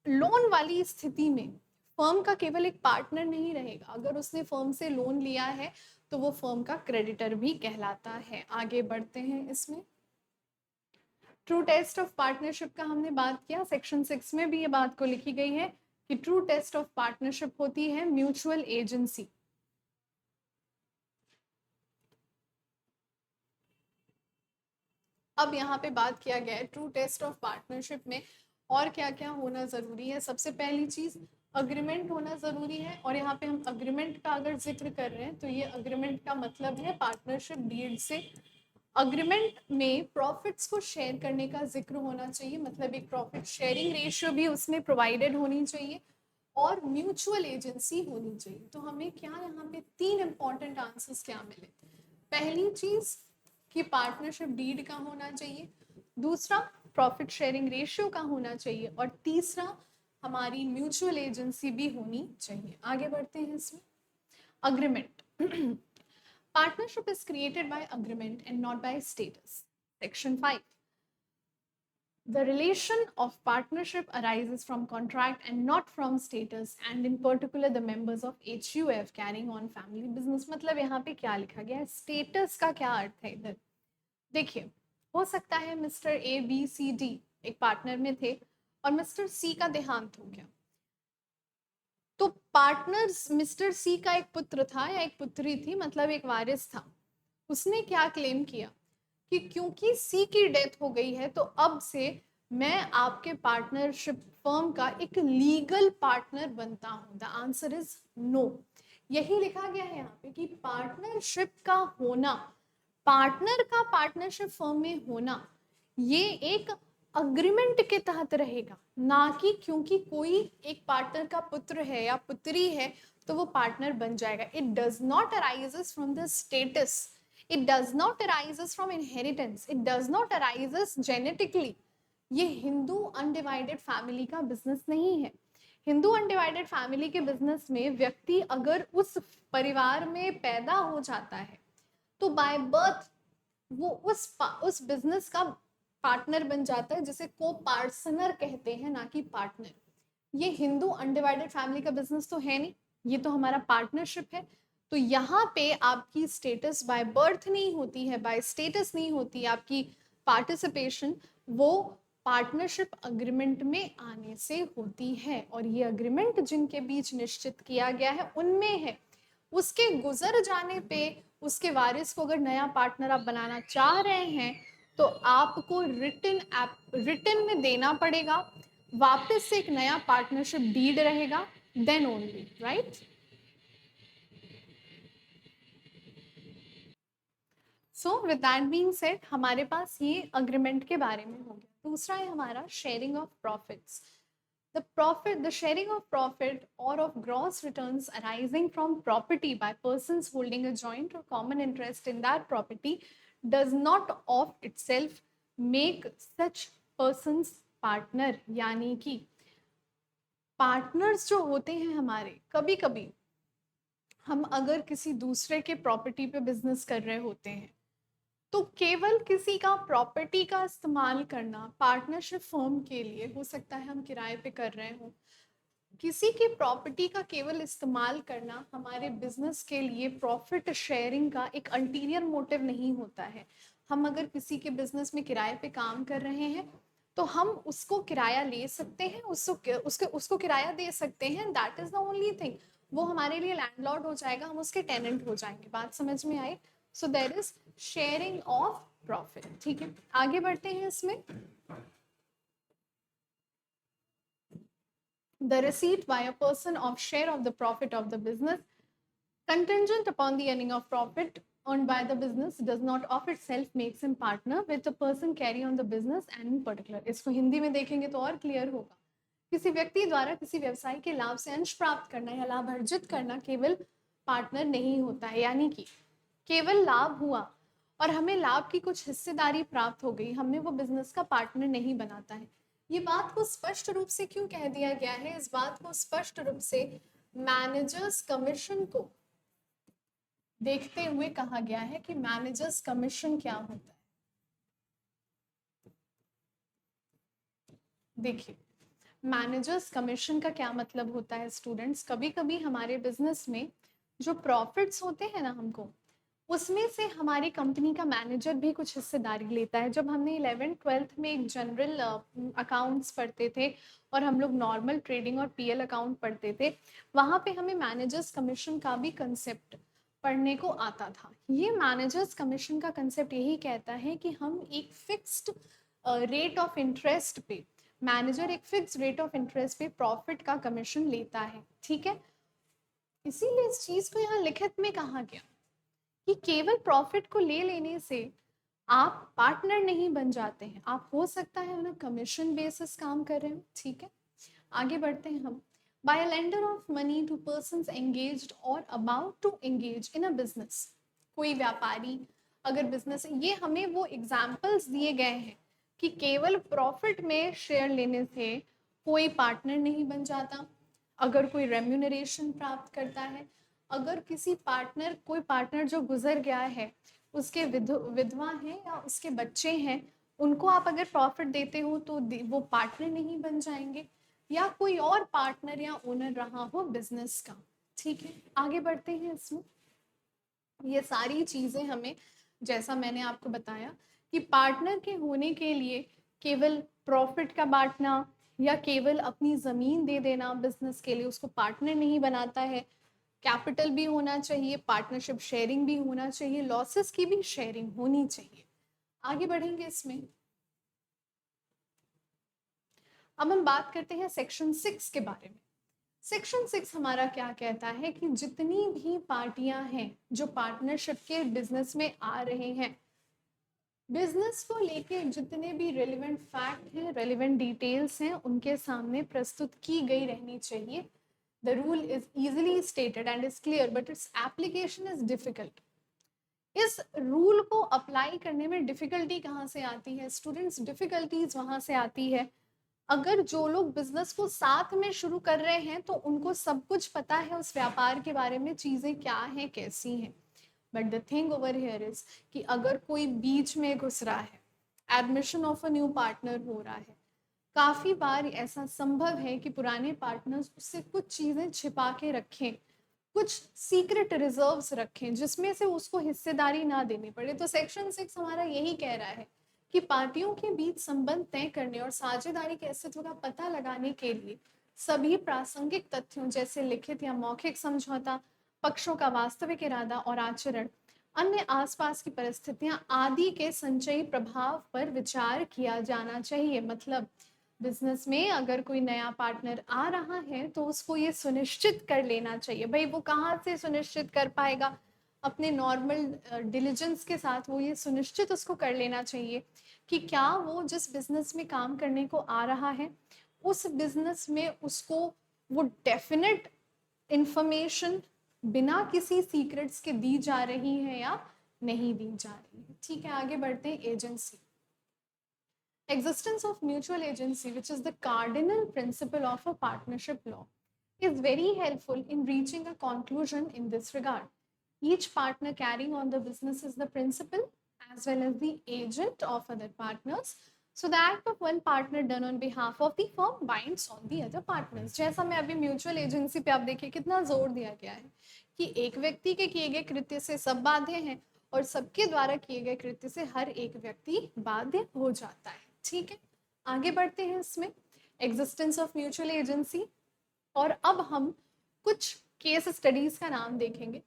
लोन वाली स्थिति में फर्म का केवल एक पार्टनर नहीं रहेगा। अगर उसने फर्म से लोन लिया है तो वो फर्म का क्रेडिटर भी कहलाता है। आगे बढ़ते हैं इसमें। ट्रू टेस्ट ऑफ पार्टनरशिप का हमने बात किया, सेक्शन 6 में भी ये बात को लिखी गई है कि ट्रू टेस्ट ऑफ पार्टनरशिप होती है म्यूचुअल एजेंसी। अब यहाँ पे बात किया गया है ट्रू टेस्ट ऑफ पार्टनरशिप में और क्या क्या होना जरूरी है। सबसे पहली चीज अग्रीमेंट होना जरूरी है। और यहाँ पे हम अग्रीमेंट का अगर जिक्र कर रहे हैं तो ये अग्रीमेंट का मतलब है पार्टनरशिप डीड से। अग्रीमेंट में प्रॉफिट्स को शेयर करने का जिक्र होना चाहिए, मतलब एक प्रॉफिट शेयरिंग रेशियो भी उसमें प्रोवाइडेड होनी चाहिए और म्यूचुअल एजेंसी होनी चाहिए। तो हमें क्या यहाँ पे 3 इंपॉर्टेंट आंसर्स क्या मिले। पहली चीज कि पार्टनरशिप डीड का होना चाहिए, दूसरा प्रॉफिट शेयरिंग रेशियो का होना चाहिए और तीसरा हमारी म्यूचुअल एजेंसी भी होनी चाहिए। आगे बढ़ते हैं इसमें। Agreement partnership is created by agreement and not by status. Section 5, the relation of partnership arises from contract and not from status, and in particular the members of HUF carrying on family business। मतलब यहाँ पे क्या लिखा गया है, status का क्या अर्थ है इधर। देखिए, हो सकता है मिस्टर ABCD एक पार्टनर में थे और मिस्टर सी का देहांत हो गया, तो पार्टनर्स मिस्टर सी का एक पुत्र था या एक पुत्री थी, मतलब एक वारिस था। उसने क्या क्लेम किया कि क्योंकि सी की डेथ हो गई है तो अब से मैं आपके पार्टनरशिप फर्म का एक लीगल पार्टनर बनता हूं। The answer is no. यही लिखा गया है यहाँ पे कि पार्टनरशिप का होना, पार्टनर का पार्टनरशिप फर्म में होना, ये एक अग्रीमेंट के तहत रहेगा, ना कि क्योंकि कोई एक पार्टनर का पुत्र है या पुत्री है तो वो पार्टनर बन जाएगा। It does not arises from the status, it does not arises from inheritance, it does not arises genetically। ये हिंदू अनडिवाइडेड फैमिली का बिजनेस नहीं है। हिंदू अनडिवाइडेड फैमिली के बिजनेस में व्यक्ति अगर उस परिवार में पैदा हो जाता है तो बाय बर्थ वो उस बिजनेस का पार्टनर बन जाता है, जिसे को पार्टनर कहते हैं, ना कि पार्टनर। ये हिंदू अनडिवाइडेड फैमिली का बिजनेस तो है नहीं, ये तो हमारा पार्टनरशिप है। तो यहाँ पे आपकी स्टेटस बाय बर्थ नहीं होती है, बाय स्टेटस नहीं होती आपकी पार्टिसिपेशन, वो पार्टनरशिप अग्रीमेंट में आने से होती है, और ये अग्रीमेंट जिनके बीच निश्चित किया गया है उनमें है। उसके गुजर जाने पे उसके वारिस को अगर नया पार्टनर आप बनाना चाह रहे हैं तो आपको रिटन में देना पड़ेगा, वापस से एक नया पार्टनरशिप डीड रहेगा, then only, right. So with that being said, हमारे पास ये अग्रीमेंट के बारे में हो गया। दूसरा है हमारा sharing of profits. The sharing of profit or of gross returns arising from property by persons holding a joint or common interest in that property does not of itself make such persons partner। यानी कि partners जो होते हैं हमारे, कभी कभी हम अगर किसी दूसरे के प्रॉपर्टी पे बिजनेस कर रहे होते हैं तो केवल किसी का प्रॉपर्टी का इस्तेमाल करना पार्टनरशिप फर्म के लिए हो सकता है हम किराए पे कर रहे हो, किसी की प्रॉपर्टी का केवल इस्तेमाल करना हमारे बिजनेस के लिए प्रॉफिट शेयरिंग का एक अल्टीरियर मोटिव नहीं होता है। हम अगर किसी के बिजनेस में किराए पे काम कर रहे हैं तो हम उसको किराया ले सकते हैं, उसको किराया दे सकते हैं, that is the only thing. वो हमारे लिए लैंडलॉर्ड हो जाएगा, हम उसके टेनेंट हो जाएंगे। बात समझ में आई? So there is sharing of profit. ठीक है, आगे बढ़ते हैं इसमें। The receipt by a person of share of the profit of the business contingent upon the earning of profit earned by the business does not of itself makes him partner with the person carry on the business and in particular। इसको हिंदी में देखेंगे तो और clear होगा। किसी व्यक्ति द्वारा किसी व्यवसाय के लाभ से अंश प्राप्त करना या लाभ अर्जित करना केवल पार्टनर नहीं होता है। यानी कि केवल लाभ हुआ और हमें लाभ की कुछ हिस्सेदारी प्राप्त हो गई, हमें वो बिजनेस का पार्टनर नहीं बनाता है। ये बात को स्पष्ट रूप से क्यों कह दिया गया है? इस बात को स्पष्ट रूप से मैनेजर्स कमीशन को देखते हुए कहा गया है कि मैनेजर्स कमीशन क्या होता है। देखिए, मैनेजर्स कमीशन का क्या मतलब होता है स्टूडेंट्स? कभी कभी हमारे बिजनेस में जो प्रॉफिट्स होते हैं ना, हमको उसमें से हमारी कंपनी का मैनेजर भी कुछ हिस्सेदारी लेता है। जब हमने 11th-12th में एक जनरल अकाउंट्स पढ़ते थे और हम लोग नॉर्मल ट्रेडिंग और पीएल अकाउंट पढ़ते थे, वहाँ पे हमें मैनेजर्स कमीशन का भी कंसेप्ट पढ़ने को आता था। ये मैनेजर्स कमीशन का कंसेप्ट यही कहता है कि हम एक फिक्स्ड रेट ऑफ इंटरेस्ट पे, मैनेजर एक फिक्स्ड रेट ऑफ इंटरेस्ट पे प्रॉफिट का कमीशन लेता है। ठीक है, इसीलिए इस चीज को यहाँ लिखित में कहा गया कि केवल प्रॉफिट को ले लेने से आप पार्टनर नहीं बन जाते हैं, आप हो सकता है ना कमीशन बेसिस काम कर रहे हो। ठीक है, आगे बढ़ते हैं हम। By a lender of money to persons engaged और about to engage in a business. कोई व्यापारी अगर बिजनेस, ये हमें वो एग्जाम्पल्स दिए गए हैं कि केवल प्रॉफिट में शेयर लेने से कोई पार्टनर नहीं बन जाता। अगर कोई रेम्यूनरेशन प्राप्त करता है, अगर किसी पार्टनर, कोई पार्टनर जो गुजर गया है, उसके विधवा हैं या उसके बच्चे हैं, उनको आप अगर प्रॉफिट देते हो तो वो पार्टनर नहीं बन जाएंगे, या कोई और पार्टनर या ओनर रहा हो बिजनेस का। ठीक है, आगे बढ़ते हैं इसमें। ये सारी चीजें हमें, जैसा मैंने आपको बताया कि पार्टनर के होने के लिए केवल प्रॉफिट का बांटना या केवल अपनी जमीन दे देना बिजनेस के लिए उसको पार्टनर नहीं बनाता है। कैपिटल भी होना चाहिए, पार्टनरशिप शेयरिंग भी होना चाहिए, लॉसेस की भी शेयरिंग होनी चाहिए। आगे बढ़ेंगे इसमें। अब हम बात करते हैं सेक्शन 6 के बारे में। सेक्शन 6 हमारा क्या कहता है कि जितनी भी पार्टियां हैं जो पार्टनरशिप के बिजनेस में आ रहे हैं, बिजनेस को लेके जितने भी रेलिवेंट फैक्ट हैं, रेलिवेंट डिटेल्स हैं, उनके सामने प्रस्तुत की गई रहनी चाहिए। The rule is easily stated and is clear, but its application is difficult। इस रूल को अप्लाई करने में डिफिकल्टी कहाँ से आती है स्टूडेंट्स? डिफिकल्टीज वहां से आती है अगर जो लोग बिजनेस को साथ में शुरू कर रहे हैं तो उनको सब कुछ पता है उस व्यापार के बारे में, चीजें क्या हैं, कैसी हैं। But the thing over here is कि अगर कोई बीच में घुस रहा है, admission of a new partner हो रहा है, काफी बार ऐसा संभव है कि पुराने पार्टनर्स उससे कुछ चीजें छिपा के रखें, कुछ सीक्रेट रिजर्व्स रखें जिसमें से उसको हिस्सेदारी ना देनी पड़े। तो सेक्शन 6 हमारा यही कह रहा है कि पार्टियों के बीच संबंध तय करने और साझेदारी के अस्तित्व का पता लगाने के लिए सभी प्रासंगिक तथ्यों जैसे लिखित या मौखिक समझौता, पक्षों का वास्तविक इरादा और आचरण, अन्य आसपास की परिस्थितियां आदि के संचयी प्रभाव पर विचार किया जाना चाहिए। मतलब बिजनेस में अगर कोई नया पार्टनर आ रहा है तो उसको ये सुनिश्चित कर लेना चाहिए। भाई वो कहाँ से सुनिश्चित कर पाएगा? अपने नॉर्मल डिलीजेंस के साथ वो ये सुनिश्चित उसको कर लेना चाहिए कि क्या वो जिस बिजनेस में काम करने को आ रहा है उस बिजनेस में उसको वो डेफिनेट इंफॉर्मेशन बिना किसी सीक्रेट्स के दी जा रही है या नहीं दी जा रही है। ठीक है, आगे बढ़ते हैं। Agency, existence of mutual agency, which is the cardinal principle of a partnership law, is very helpful in reaching a conclusion in this regard. Each partner carrying on the business is the principal as well as the agent of other partners. So the act of one partner done on behalf of the firm binds on the other partners. जैसा मैं अभी mutual agency पे आप देखिए कितना जोर दिया गया है कि एक व्यक्ति के किए गए कृत्य से सब बाध्य हैं और सबके द्वारा किए गए कृत्य से हर एक व्यक्ति बाध्य हो जाता है। ठीक है, आगे बढ़ते हैं इसमें एग्जिस्टेंस ऑफ म्यूचुअल एजेंसी। और अब हम कुछ केस स्टडीज का नाम देखेंगे।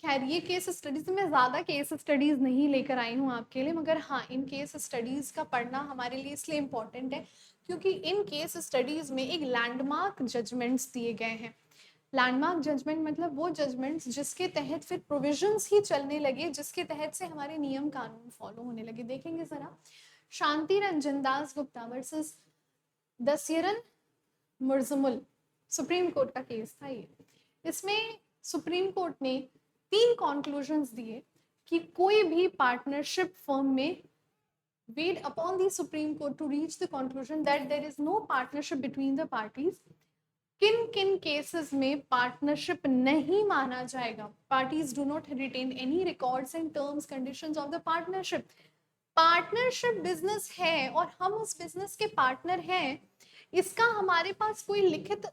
खैर ये केस स्टडीज में ज़्यादा केस स्टडीज नहीं लेकर आई हूँ आपके लिए, मगर हाँ इन केस स्टडीज का पढ़ना हमारे लिए इसलिए इम्पोर्टेंट है क्योंकि इन केस स्टडीज में एक लैंडमार्क जजमेंट्स दिए गए हैं। लैंडमार्क जजमेंट मतलब वो जजमेंट्स जिसके तहत फिर प्रोविजंस ही चलने लगे, जिसके तहत से हमारे नियम कानून फॉलो होने लगे। देखेंगे जरा, शांति Ranjan Das Gupta versus दशरन मुर्जमुल, supreme court का केस था ये। इसमें सुप्रीम कोर्ट ने 3 कॉन्क्लूजन्स दिए कि कोई भी पार्टनरशिप फर्म में weighed upon the Supreme Court to reach the conclusion that there is no partnership between the parties. किन किन केसेस में पार्टनरशिप नहीं माना जाएगा? Parties do not retain any records and terms conditions of the partnership. Partnership business है और हम उस बिजनेस के पार्टनर हैं, इसका हमारे पास कोई लिखित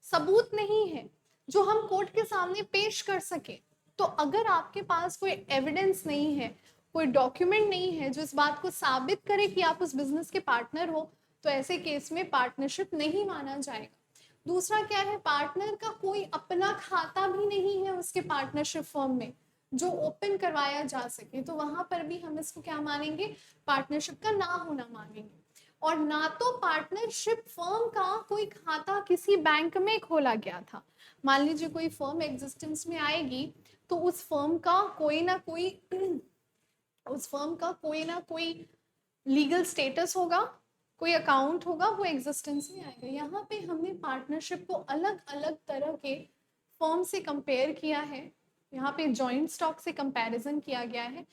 सबूत नहीं है जो हम कोर्ट के सामने पेश कर सके। तो अगर आपके पास कोई एविडेंस नहीं है, कोई डॉक्यूमेंट नहीं है जो इस बात को साबित करे कि आप उस बिजनेस के पार्टनर हो, तो ऐसे केस में पार्टनरशिप नहीं माना जाएगा। दूसरा क्या है, पार्टनर का कोई अपना खाता भी नहीं है उसके पार्टनरशिप फर्म में जो ओपन करवाया जा सके, तो वहां पर भी हम इसको क्या मानेंगे? पार्टनरशिप का ना होना मानेंगे। और ना तो पार्टनरशिप फर्म का कोई खाता किसी बैंक में खोला गया था। मान लीजिए कोई फर्म एग्जिस्टेंस में आएगी तो उस फर्म का कोई ना कोई लीगल स्टेटस होगा, कोई अकाउंट होगा, वो एग्जिस्टेंस में आएगा। यहाँ पे हमने पार्टनरशिप को अलग अलग तरह के फर्म से कंपेयर किया है। यहाँ पे जॉइंट स्टॉक से कंपैरिजन किया गया है।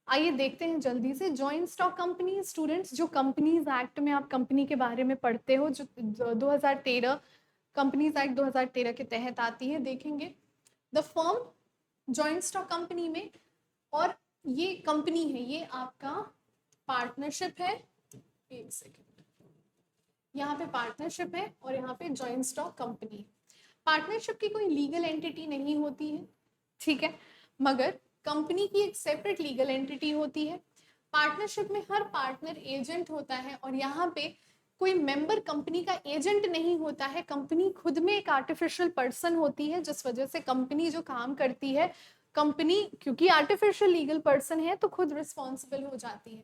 आइए देखते हैं जल्दी से। जॉइंट स्टॉक कंपनी, स्टूडेंट्स जो कंपनीज एक्ट में आप कंपनी के बारे में पढ़ते हो, जो 2013 कंपनीज एक्ट 2013 के तहत आती है, देखेंगे the firm joint stock company में, और ये कंपनी है, ये आपका पार्टनरशिप है। एक सेकेंड, यहाँ पे पार्टनरशिप है और यहाँ पे जॉइंट स्टॉक कंपनी है। पार्टनरशिप की कोई लीगल एंटिटी नहीं होती है, ठीक है, मगर कंपनी की एक सेपरेट लीगल एंटिटी होती है। पार्टनरशिप में हर पार्टनर एजेंट होता है और यहाँ पे कोई मेंबर कंपनी का एजेंट नहीं होता है। कंपनी खुद में एक आर्टिफिशियल पर्सन होती है, जिस वजह से कंपनी जो काम करती है, कंपनी क्योंकि आर्टिफिशियल लीगल पर्सन है तो खुद रिस्पॉन्सिबल हो जाती है।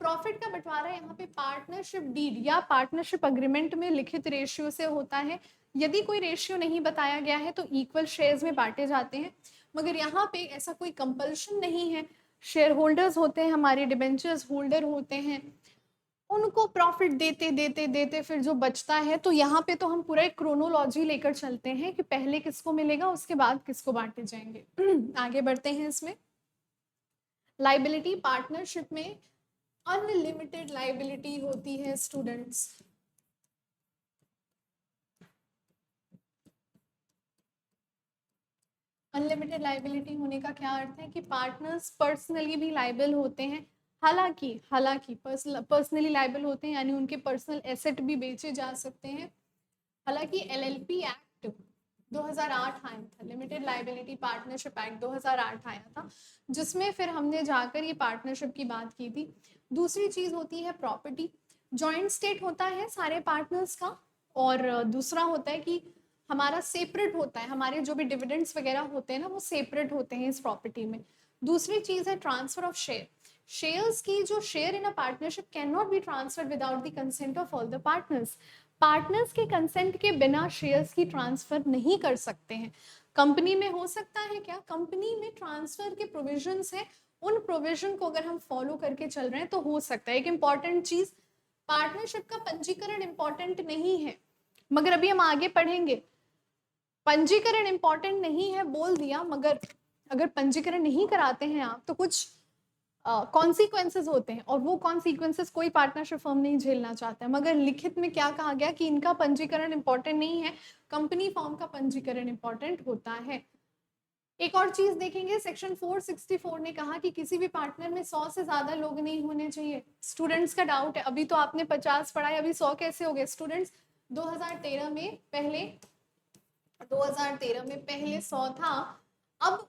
प्रॉफिट का बंटवारा यहाँ पे पार्टनरशिप डीड या पार्टनरशिप अग्रीमेंट में लिखित रेशियो से होता है। यदि कोई रेशियो नहीं बताया गया है तो इक्वल शेयर्स में बांटे जाते हैं, मगर यहाँ पे ऐसा कोई कंपल्शन नहीं है। शेयर होल्डर्स होते हैं, हमारे डिबेंचर्स होल्डर होते हैं, उनको प्रॉफिट देते देते देते फिर जो बचता है, तो यहाँ पे तो हम पूरा एक क्रोनोलॉजी लेकर चलते हैं कि पहले किसको मिलेगा, उसके बाद किसको बांटे जाएंगे। आगे बढ़ते हैं इसमें। लाइबिलिटी, पार्टनरशिप में अनलिमिटेड लाइबिलिटी होती है स्टूडेंट्स। अनलिमिटेड लाइबिलिटी होने का क्या अर्थ है कि पार्टनर्स पर्सनली भी लाइबल होते हैं। हालांकि पर्सनली लाइबल होते हैं, यानी उनके पर्सनल एसेट भी बेचे जा सकते हैं। हालांकि एलएलपी एक्ट 2008 आया था, लिमिटेड लाइबिलिटी पार्टनरशिप एक्ट 2008 आया था, जिसमें फिर हमने जाकर ये पार्टनरशिप की बात की थी। दूसरी चीज होती है प्रॉपर्टी। जॉइंट स्टेट होता है सारे पार्टनर्स का, और दूसरा होता है कि हमारा सेपरेट होता है, हमारे जो भी डिविडेंड्स वगैरह होते हैं ना वो सेपरेट होते हैं इस प्रॉपर्टी में। दूसरी चीज है ट्रांसफर ऑफ शेयर। शेयर्स की जो share in a partnership can not be transfer without the consent of all the partners. Partners के कंसेंट के बिना शेयर्स की ट्रांसफर नहीं कर सकते हैं। कंपनी में हो सकता है क्या? कंपनी में ट्रांसफर के प्रोविजंस है, उन प्रोविजन को अगर हम फॉलो करके चल रहे हैं तो हो सकता है। एक इंपॉर्टेंट चीज, पार्टनरशिप का पंजीकरण इंपॉर्टेंट नहीं है, मगर अभी हम आगे पढ़ेंगे। पंजीकरण इंपॉर्टेंट नहीं है बोल दिया, मगर अगर पंजीकरण नहीं कराते हैं आप तो कुछ कॉन्सिक्वेंसेस होते हैं, और वो कॉन्सिक्वेंसेस कोई पार्टनरशिप फर्म नहीं झेलना चाहता है। मगर लिखित में क्या कहा गया कि इनका पंजीकरण इंपॉर्टेंट नहीं है, कंपनी फॉर्म का पंजीकरण इंपॉर्टेंट होता है। एक और चीज देखेंगे, सेक्शन 464 ने कहा कि किसी भी पार्टनर में 100 से ज्यादा लोग नहीं होने चाहिए। स्टूडेंट्स का डाउट है, अभी तो आपने 50 पढ़ा है, अभी 100 कैसे हो गए? स्टूडेंट्स 2013 में पहले 100 था, अब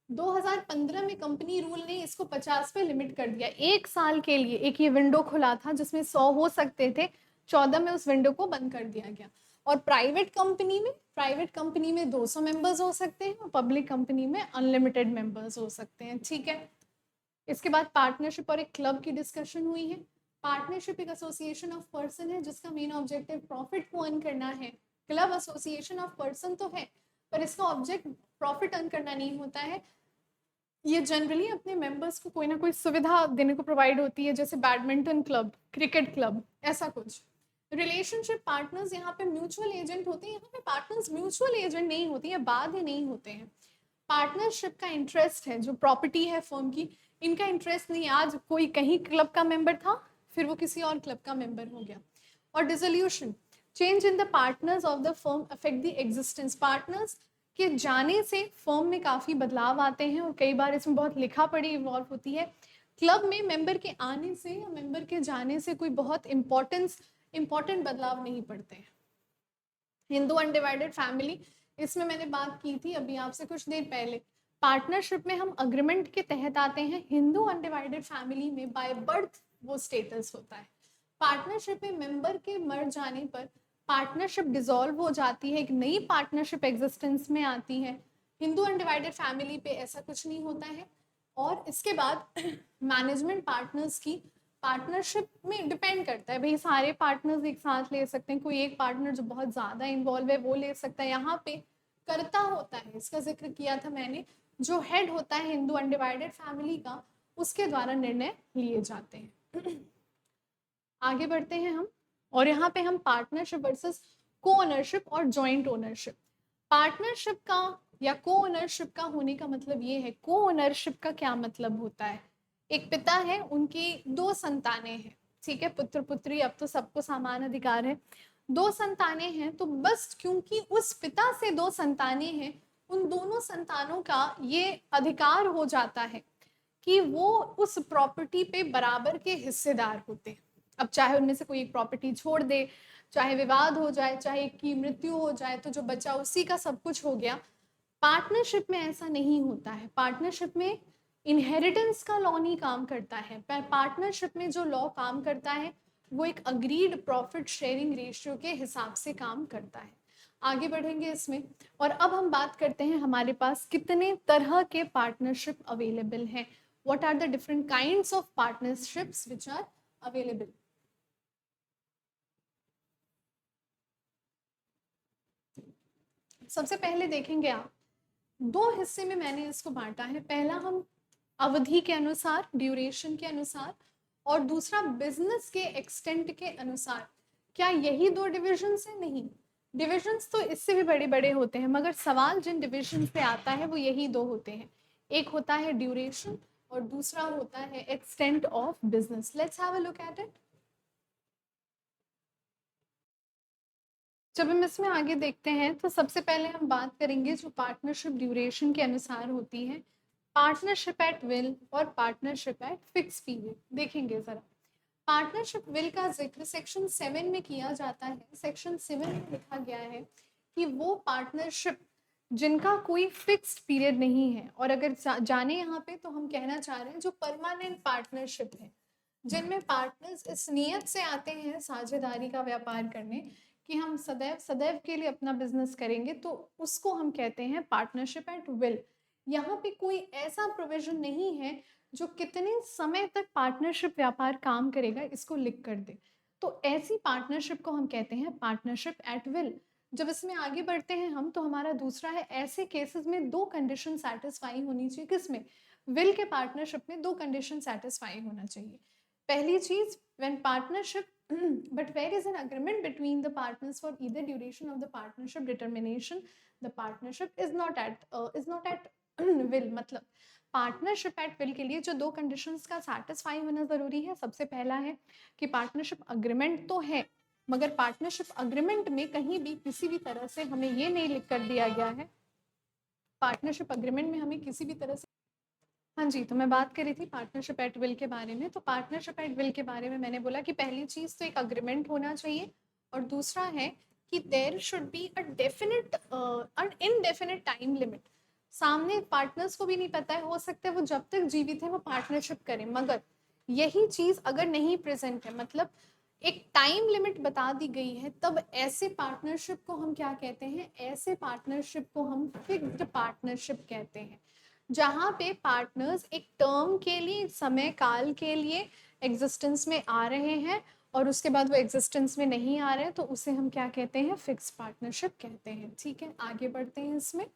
2015 में कंपनी रूल ने इसको 50 पे लिमिट कर दिया। एक साल के लिए एक ये विंडो खुला था जिसमें 100 हो सकते थे, 14 में उस विंडो को बंद कर दिया गया। और प्राइवेट कंपनी में 200 मेंबर्स हो सकते हैं, और पब्लिक कंपनी में अनलिमिटेड मेंबर्स हो सकते हैं। ठीक है, इसके बाद पार्टनरशिप और एक क्लब की डिस्कशन हुई है। पार्टनरशिप एक एसोसिएशन ऑफ पर्सन है जिसका मेन ऑब्जेक्टिव प्रॉफिट को अर्न करना है। क्लब एसोसिएशन ऑफ पर्सन तो है, पर इसका ऑब्जेक्ट प्रॉफिट अर्न करना नहीं होता है। ये जनरली अपने मेंबर्स को कोई ना कोई सुविधा देने को प्रोवाइड होती है, जैसे बैडमिंटन क्लब, क्रिकेट क्लब, ऐसा कुछ। रिलेशनशिप पार्टनर्स यहाँ पे म्यूचुअल एजेंट होते हैं, यहाँ पे पार्टनर्स म्यूचुअल एजेंट नहीं होती है, बाद ही नहीं होते हैं। पार्टनरशिप का इंटरेस्ट है, जो प्रॉपर्टी है फर्म की, इनका इंटरेस्ट नहीं है। आज कोई कहीं क्लब का मेंबर था, फिर वो किसी और क्लब का मेंबर हो गया। और dissolution, change in the partners of the firm affect the existence. Partners के जाने से फर्म में काफ़ी बदलाव आते हैं, और कई बार इसमें बहुत लिखा पढ़ी इन्वॉल्व होती है। क्लब में मेंबर के आने से या मेंबर के जाने से कोई बहुत इंपॉर्टेंट बदलाव नहीं पड़ते हैं। हिंदू अनडिवाइडेड फैमिली, इसमें मैंने बात की थी अभी आपसे कुछ देर पहले। पार्टनरशिप में हम अग्रीमेंट के तहत आते हैं, हिंदू अनडिवाइडेड फैमिली में बाय बर्थ वो स्टेटस होता है। पार्टनरशिप में मेंबर के मर जाने पर पार्टनरशिप डिसॉल्व हो जाती है, एक नई पार्टनरशिप एग्जिस्टेंस में आती है। हिंदू अनडिवाइडेड फैमिली पे ऐसा कुछ नहीं होता है। और इसके बाद मैनेजमेंट पार्टनर्स की पार्टनरशिप में डिपेंड करता है, भाई सारे पार्टनर्स एक साथ ले सकते हैं, कोई एक पार्टनर जो बहुत ज़्यादा इन्वॉल्व है वो ले सकता है। यहाँ पे करता होता है, इसका जिक्र किया था मैंने, जो हेड होता है हिंदू अनडिवाइडेड फैमिली का, उसके द्वारा निर्णय लिए जाते हैं। आगे बढ़ते हैं हम, और यहाँ पे हम पार्टनरशिप वर्सेस को ओनरशिप और जॉइंट ओनरशिप। पार्टनरशिप का या को ओनरशिप का होने का मतलब ये है, को ओनरशिप का क्या मतलब होता है? एक पिता है, उनकी 2 संतानें हैं, ठीक है, पुत्र पुत्री, अब तो सबको समान अधिकार है। 2 संतानें हैं, तो बस क्योंकि उस पिता से 2 संतानें हैं, उन दोनों संतानों का ये अधिकार हो जाता है कि वो उस प्रॉपर्टी पे बराबर के हिस्सेदार होते हैं। अब चाहे उनमें से कोई एक प्रॉपर्टी छोड़ दे, चाहे विवाद हो जाए, चाहे एक की मृत्यु हो जाए, तो जो बचा उसी का सब कुछ हो गया। पार्टनरशिप में ऐसा नहीं होता है। पार्टनरशिप में इनहेरिटेंस का लॉ नहीं काम करता है। पार्टनरशिप में जो लॉ काम करता है वो एक अग्रीड प्रॉफिट शेयरिंग रेशियो के हिसाब से काम करता है। आगे बढ़ेंगे इसमें, और अब हम बात करते हैं हमारे पास कितने तरह के पार्टनरशिप अवेलेबल हैं। What are the different kinds of partnerships which are available. सबसे पहले देखेंगे आप, 2 हिस्से में मैंने इसको बांटा है। पहला हम अवधि के अनुसार, ड्यूरेशन के अनुसार, और दूसरा बिजनेस के एक्सटेंट के अनुसार। क्या यही 2 डिविजन्स हैं? नहीं, डिविजन्स तो इससे भी बड़े बड़े होते हैं, मगर सवाल जिन डिविजन से आता है वो यही 2 होते हैं। एक होता है ड्यूरेशन और दूसरा होता है extent of business. Let's have a look at it. जब हम इसमें आगे देखते हैं तो सबसे पहले हम बात करेंगे जो पार्टनरशिप ड्यूरेशन के अनुसार होती है, पार्टनरशिप एट विल और पार्टनरशिप एट फिक्स पीरियड। देखेंगे जरा, पार्टनरशिप विल का जिक्र सेक्शन 7 में किया जाता है। सेक्शन 7 में लिखा गया है कि वो पार्टनरशिप जिनका कोई फिक्स्ड पीरियड नहीं है, और अगर जाने यहाँ पे तो हम कहना चाह रहे हैं जो परमानेंट पार्टनरशिप है, जिनमें पार्टनर्स इस नियत से आते हैं साझेदारी का व्यापार करने कि हम सदैव सदैव के लिए अपना बिजनेस करेंगे, तो उसको हम कहते हैं पार्टनरशिप एट विल। यहाँ पे कोई ऐसा प्रोविजन नहीं है जो कितने समय तक पार्टनरशिप व्यापार काम करेगा इसको लिख कर दे। तो ऐसी पार्टनरशिप को हम कहते हैं पार्टनरशिप एट विल। जब इसमें आगे बढ़ते हैं हम, तो हमारा दूसरा है ऐसे केसेस में दो कंडीशन सेटिस्फाई होनी चाहिए। किसमें? विल के पार्टनरशिप में दो कंडीशन सेटिस्फाई होना चाहिए। पहली चीज, when partnership but where is an agreement between the partners for either duration of the partnership determination, the partnership is not at will। मतलब पार्टनरशिप एट विल के लिए जो दो कंडीशंस का सेटिस्फाई होना जरूरी है, सबसे पहला है कि पार्टनरशिप अग्रीमेंट तो है, मगर पार्टनरशिप अग्रीमेंट में कहीं भी किसी भी तरह से हमें ये नहीं लिख कर दिया गया है, पार्टनरशिप अग्रीमेंट में हमें किसी भी तरह से, हाँ जी, तो मैं बात कर रही थी पार्टनरशिप एट विल के बारे में। तो पार्टनरशिप एट विल के बारे में मैंने बोला कि पहली चीज़ तो एक अग्रीमेंट होना चाहिए, और दूसरा है कि there should be a definite and indefinite time limit. सामने पार्टनर्स को भी नहीं पता है, हो सकता है वो जब तक जीवित है वो पार्टनरशिप करें, मगर यही चीज़ अगर नहीं प्रेजेंट है, मतलब एक टाइम लिमिट बता दी गई है, तब ऐसे पार्टनरशिप को हम क्या कहते हैं? ऐसे पार्टनरशिप को हम फिक्स्ड पार्टनरशिप कहते हैं, जहाँ पे पार्टनर्स एक टर्म के लिए, समय काल के लिए एग्जिस्टेंस में आ रहे हैं, और उसके बाद वो एग्जिस्टेंस में नहीं आ रहे हैं, तो उसे हम क्या कहते हैं? फिक्स पार्टनरशिप कहते हैं। ठीक है, आगे बढ़ते हैं इसमें।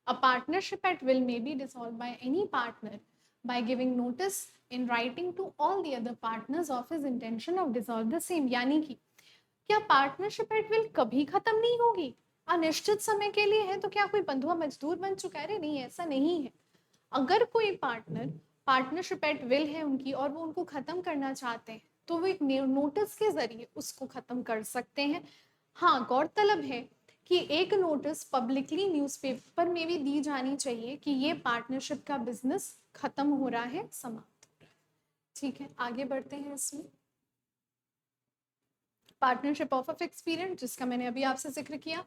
A partnership at will may be dissolve by any partner by giving notice in writing to all the other partners of his intention of dissolve the same। यानी कि क्या पार्टनरशिप एट विल कभी खत्म नहीं होगी? अनिश्चित समय के लिए है तो क्या कोई बंधुआ मजदूर बन चुका है? नहीं, ऐसा नहीं है। अगर कोई पार्टनर पार्टनरशिप एट विल है उनकी, और वो उनको खत्म करना चाहते हैं, तो वो एक नोटिस के जरिए उसको खत्म कर सकते हैं। हाँ, गौरतलब है कि एक नोटिस पब्लिकली न्यूज़पेपर में भी दी जानी चाहिए कि ये पार्टनरशिप का बिजनेस खत्म हो रहा है, समाप्त हो रहा है। ठीक है, आगे बढ़ते हैं इसमें। Partnership of a fix period, जिसका मैंने अभी आपसे जिक्र किया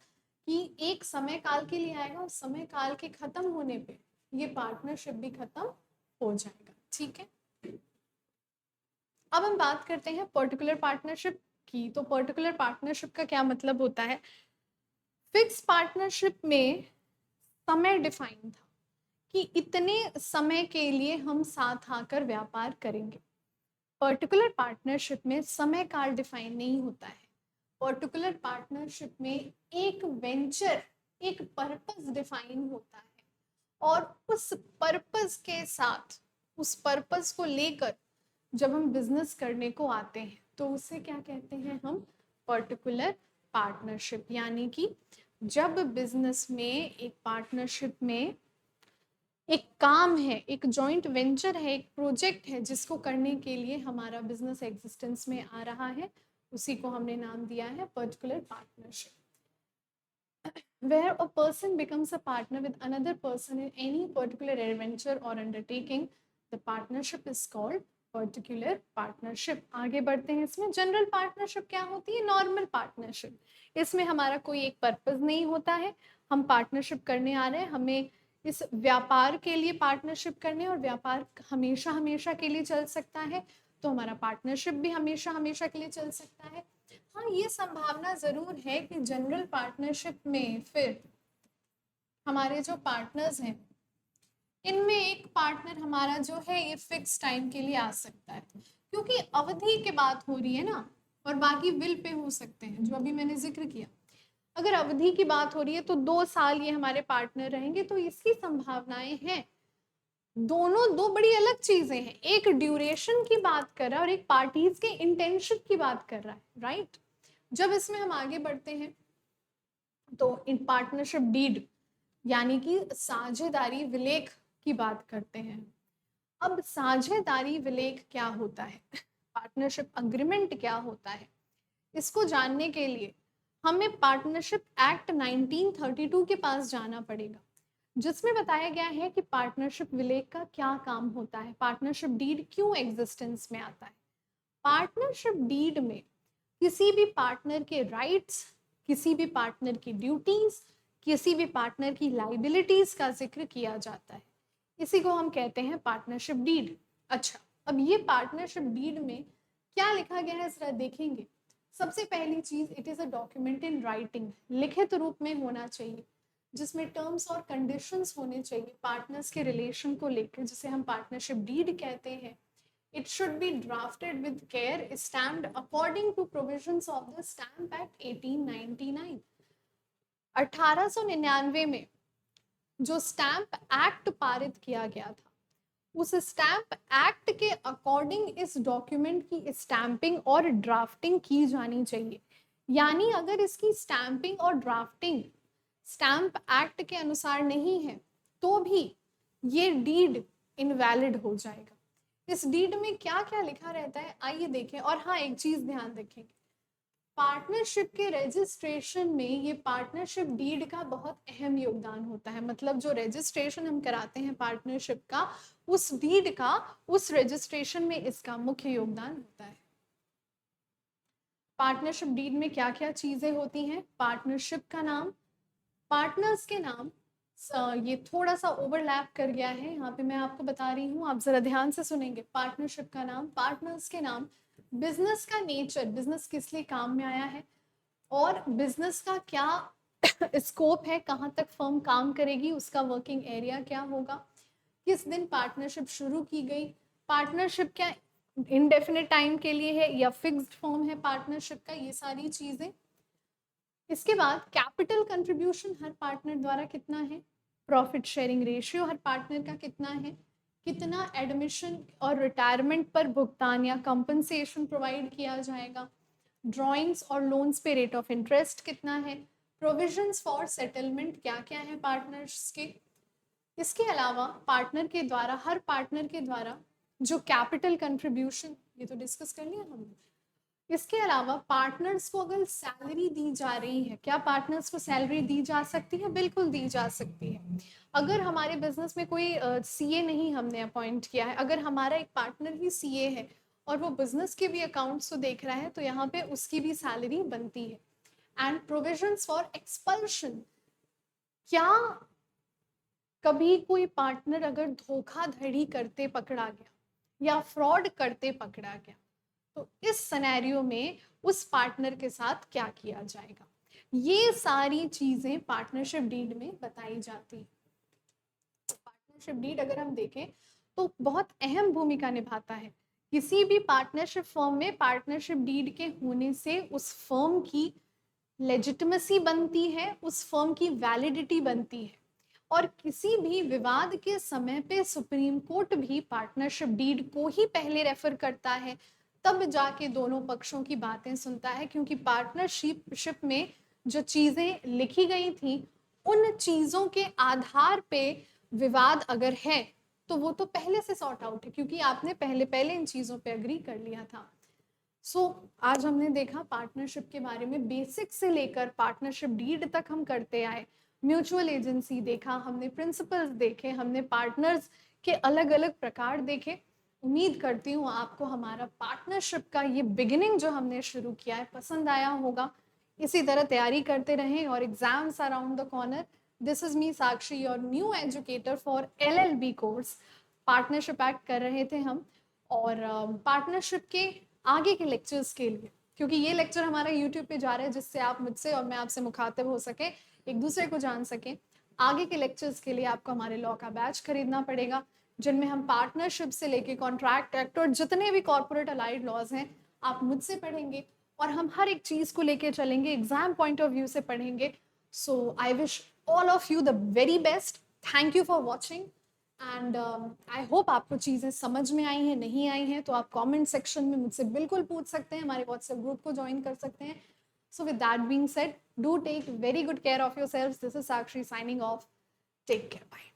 कि एक समय काल के लिए आएगा, और समय काल के खत्म होने पे ये पार्टनरशिप भी खत्म हो जाएगा। ठीक है, अब हम बात करते हैं पर्टिकुलर पार्टनरशिप की। तो पर्टिकुलर पार्टनरशिप का क्या मतलब होता है? फिक्स पार्टनरशिप में समय डिफाइन था कि इतने समय के लिए हम साथ आकर व्यापार करेंगे। पर्टिकुलर पार्टनरशिप में समय काल डिफाइन नहीं होता है। पर्टिकुलर पार्टनरशिप में एक वेंचर, एक पर्पस डिफाइन होता है, और उस पर्पस के साथ, उस पर्पस को लेकर जब हम बिजनेस करने को आते हैं, तो उसे क्या कहते हैं हम? Particular partnership. यानी कि जब बिजनेस में, एक पार्टनरशिप में एक काम है, एक जॉइंट वेंचर है, एक प्रोजेक्ट है जिसको करने के लिए हमारा बिजनेस एग्जिस्टेंस में आ रहा है, उसी को हमने नाम दिया है particular partnership. Where a person becomes a partner with another person in any particular adventure or undertaking, the partnership is called particular partnership. आगे बढ़ते हैं इसमें। जनरल पार्टनरशिप क्या होती है? Normal partnership. इसमें हमारा कोई एक पर्पस नहीं होता है, हम पार्टनरशिप करने आ रहे हैं, हमें इस व्यापार के लिए पार्टनरशिप करने, और व्यापार हमेशा हमेशा के लिए चल सकता है, तो हमारा पार्टनरशिप भी हमेशा हमेशा के लिए चल सकता है। हाँ, ये संभावना जरूर है कि जनरल पार्टनरशिप में फिर हमारे जो पार्टनर्स हैं, इनमें एक पार्टनर हमारा जो है ये फिक्स टाइम के लिए आ सकता है, क्योंकि अवधि की बात हो रही है ना, और बाकी विल पे हो सकते हैं जो अभी मैंने जिक्र किया। अगर अवधि की बात हो रही है तो 2 साल ये हमारे पार्टनर रहेंगे, तो इसकी संभावनाएं हैं। दोनों दो बड़ी अलग चीजें हैं, एक ड्यूरेशन की बात कर रहा है और एक पार्टीज के इंटेंशन की बात कर रहा है, राइट। जब इसमें हम आगे बढ़ते हैं तो इन पार्टनरशिप डीड यानी कि साझेदारी विलेख की बात करते हैं। अब साझेदारी विलेख क्या होता है, पार्टनरशिप अग्रीमेंट क्या होता है, इसको जानने के लिए हमें पार्टनरशिप एक्ट 1932 के पास जाना पड़ेगा, जिसमें बताया गया है कि पार्टनरशिप विलेख का क्या काम होता है, पार्टनरशिप डीड क्यों एग्जिस्टेंस में आता है। पार्टनरशिप डीड में किसी भी पार्टनर के राइट्स, किसी भी पार्टनर की ड्यूटीज, किसी भी पार्टनर की लाइबिलिटीज का जिक्र किया जाता है, इसी को हम कहते हैं पार्टनरशिप डीड। अच्छा, अब ये पार्टनरशिप डीड में क्या लिखा गया है जरा देखेंगे। सबसे पहली चीज, it is a document in writing, लिखित रूप में होना चाहिए, जिसमें टर्म्स और कंडीशंस होने चाहिए पार्टनर्स के रिलेशन को लेकर, जिसे हम पार्टनरशिप डीड कहते हैं। It should be drafted with care, stamped according to provisions of the Stamp Act 1899। 1899 में जो स्टैंप एक्ट पारित किया गया था, उस स्टैंप एक्ट के अकॉर्डिंग इस डॉक्यूमेंट की स्टैंपिंग और ड्राफ्टिंग की जानी चाहिए। यानी अगर इसकी स्टैंपिंग और ड्राफ्टिंग स्टैंप एक्ट के अनुसार नहीं है तो भी ये डीड इनवैलिड हो जाएगा। इस डीड में क्या क्या लिखा रहता है आइए देखें। और हाँ, एक चीज ध्यान रखेंगे, पार्टनरशिप के रजिस्ट्रेशन में ये पार्टनरशिप डीड का बहुत अहम योगदान होता है। मतलब जो रजिस्ट्रेशन हम कराते हैं पार्टनरशिप का, उस डीड का, उस रजिस्ट्रेशन में इसका मुख्य योगदान होता है। पार्टनरशिप डीड में क्या क्या चीजें होती हैं? पार्टनरशिप का नाम, पार्टनर्स के नाम, ये थोड़ा सा ओवरलैप कर गया है यहाँ पे, मैं आपको बता रही हूँ, आप जरा ध्यान से सुनेंगे। पार्टनरशिप का नाम, पार्टनर्स के नाम, बिजनेस का नेचर, बिजनेस किस लिए काम में आया है, और बिजनेस का क्या स्कोप है, कहाँ तक फर्म काम करेगी, उसका वर्किंग एरिया क्या होगा, किस दिन पार्टनरशिप शुरू की गई, पार्टनरशिप क्या इनडेफिनेट टाइम के लिए है या फिक्स्ड फॉर्म है पार्टनरशिप का, ये सारी चीजें। इसके बाद कैपिटल कंट्रीब्यूशन हर पार्टनर द्वारा कितना है, प्रॉफिट शेयरिंग रेशियो हर पार्टनर का कितना है, कितना एडमिशन और रिटायरमेंट पर भुगतान या कंपनसेशन प्रोवाइड किया जाएगा, ड्रॉइंग्स और लोन्स पे रेट ऑफ इंटरेस्ट कितना है, प्रोविजंस फॉर सेटलमेंट क्या क्या है पार्टनर्स के। इसके अलावा पार्टनर के द्वारा, हर पार्टनर के द्वारा जो कैपिटल कंट्रीब्यूशन, ये तो डिस्कस कर लिया हमने। इसके अलावा पार्टनर्स को अगर सैलरी दी जा रही है, क्या पार्टनर्स को सैलरी दी जा सकती है? बिल्कुल दी जा सकती है। अगर हमारे बिजनेस में कोई सीए नहीं हमने अपॉइंट किया है, अगर हमारा एक पार्टनर ही सीए है और वो बिजनेस के भी अकाउंट्स को देख रहा है, तो यहाँ पे उसकी भी सैलरी बनती है। एंड प्रोविजंस फॉर एक्सपल्शन, क्या कभी कोई पार्टनर अगर धोखाधड़ी करते पकड़ा गया या फ्रॉड करते पकड़ा गया, तो इस सिनेरियो में उस पार्टनर के साथ क्या किया जाएगा, ये सारी चीजें पार्टनरशिप डीड में बताई जाती है। पार्टनरशिप डीड अगर हम देखें तो बहुत अहम भूमिका निभाता है। किसी भी पार्टनरशिप फर्म में पार्टनरशिप डीड के होने से उस फर्म की लेजिटिमेसी बनती है, उस फर्म की वैलिडिटी बनती है, और किसी भी विवाद के समय पे सुप्रीम कोर्ट भी पार्टनरशिप डीड को ही पहले रेफर करता है, तब जाके दोनों पक्षों की बातें सुनता है। क्योंकि पार्टनरशिप में जो चीजें लिखी गई थी, उन चीजों के आधार पे विवाद अगर है तो वो तो पहले से सॉर्ट आउट है, क्योंकि आपने पहले पहले इन चीजों पे अग्री कर लिया था। आज हमने देखा पार्टनरशिप के बारे में, बेसिक से लेकर पार्टनरशिप डीड तक हम करते आए। म्यूचुअल एजेंसी देखा हमने, प्रिंसिपल्स देखे हमने, पार्टनर्स के अलग अलग प्रकार देखे। उम्मीद करती हूँ आपको हमारा पार्टनरशिप का ये बिगिनिंग जो हमने शुरू किया है पसंद आया होगा। इसी तरह तैयारी करते रहें, और exams around the corner. This is me Sakshi, your new educator for LLB course. Partnership act कर रहे थे हम, और पार्टनरशिप के आगे के लेक्चर्स के लिए, क्योंकि ये लेक्चर हमारा यूट्यूब पे जा रहा है, जिससे आप मुझसे और मैं आपसे मुखातिब हो सके, एक दूसरे को जान सकें। आगे के लेक्चर्स के लिए आपको हमारे लॉ का बैच खरीदना पड़ेगा, जिनमें हम पार्टनरशिप से लेके कॉन्ट्रैक्ट एक्ट और जितने भी कॉर्पोरेट अलाइड लॉज हैं आप मुझसे पढ़ेंगे, और हम हर एक चीज़ को लेके चलेंगे, एग्जाम पॉइंट ऑफ व्यू से पढ़ेंगे। So I wish all of you the very best. Thank you for watching, and I hope आपको चीज़ें समझ में आई हैं, नहीं आई हैं तो आप कमेंट सेक्शन में मुझसे बिल्कुल पूछ सकते हैं, हमारे व्हाट्सएप ग्रुप को ज्वाइन कर सकते हैं। So with that being said, do take very good care of yourselves. This is Sakshi signing off. Take care, bye.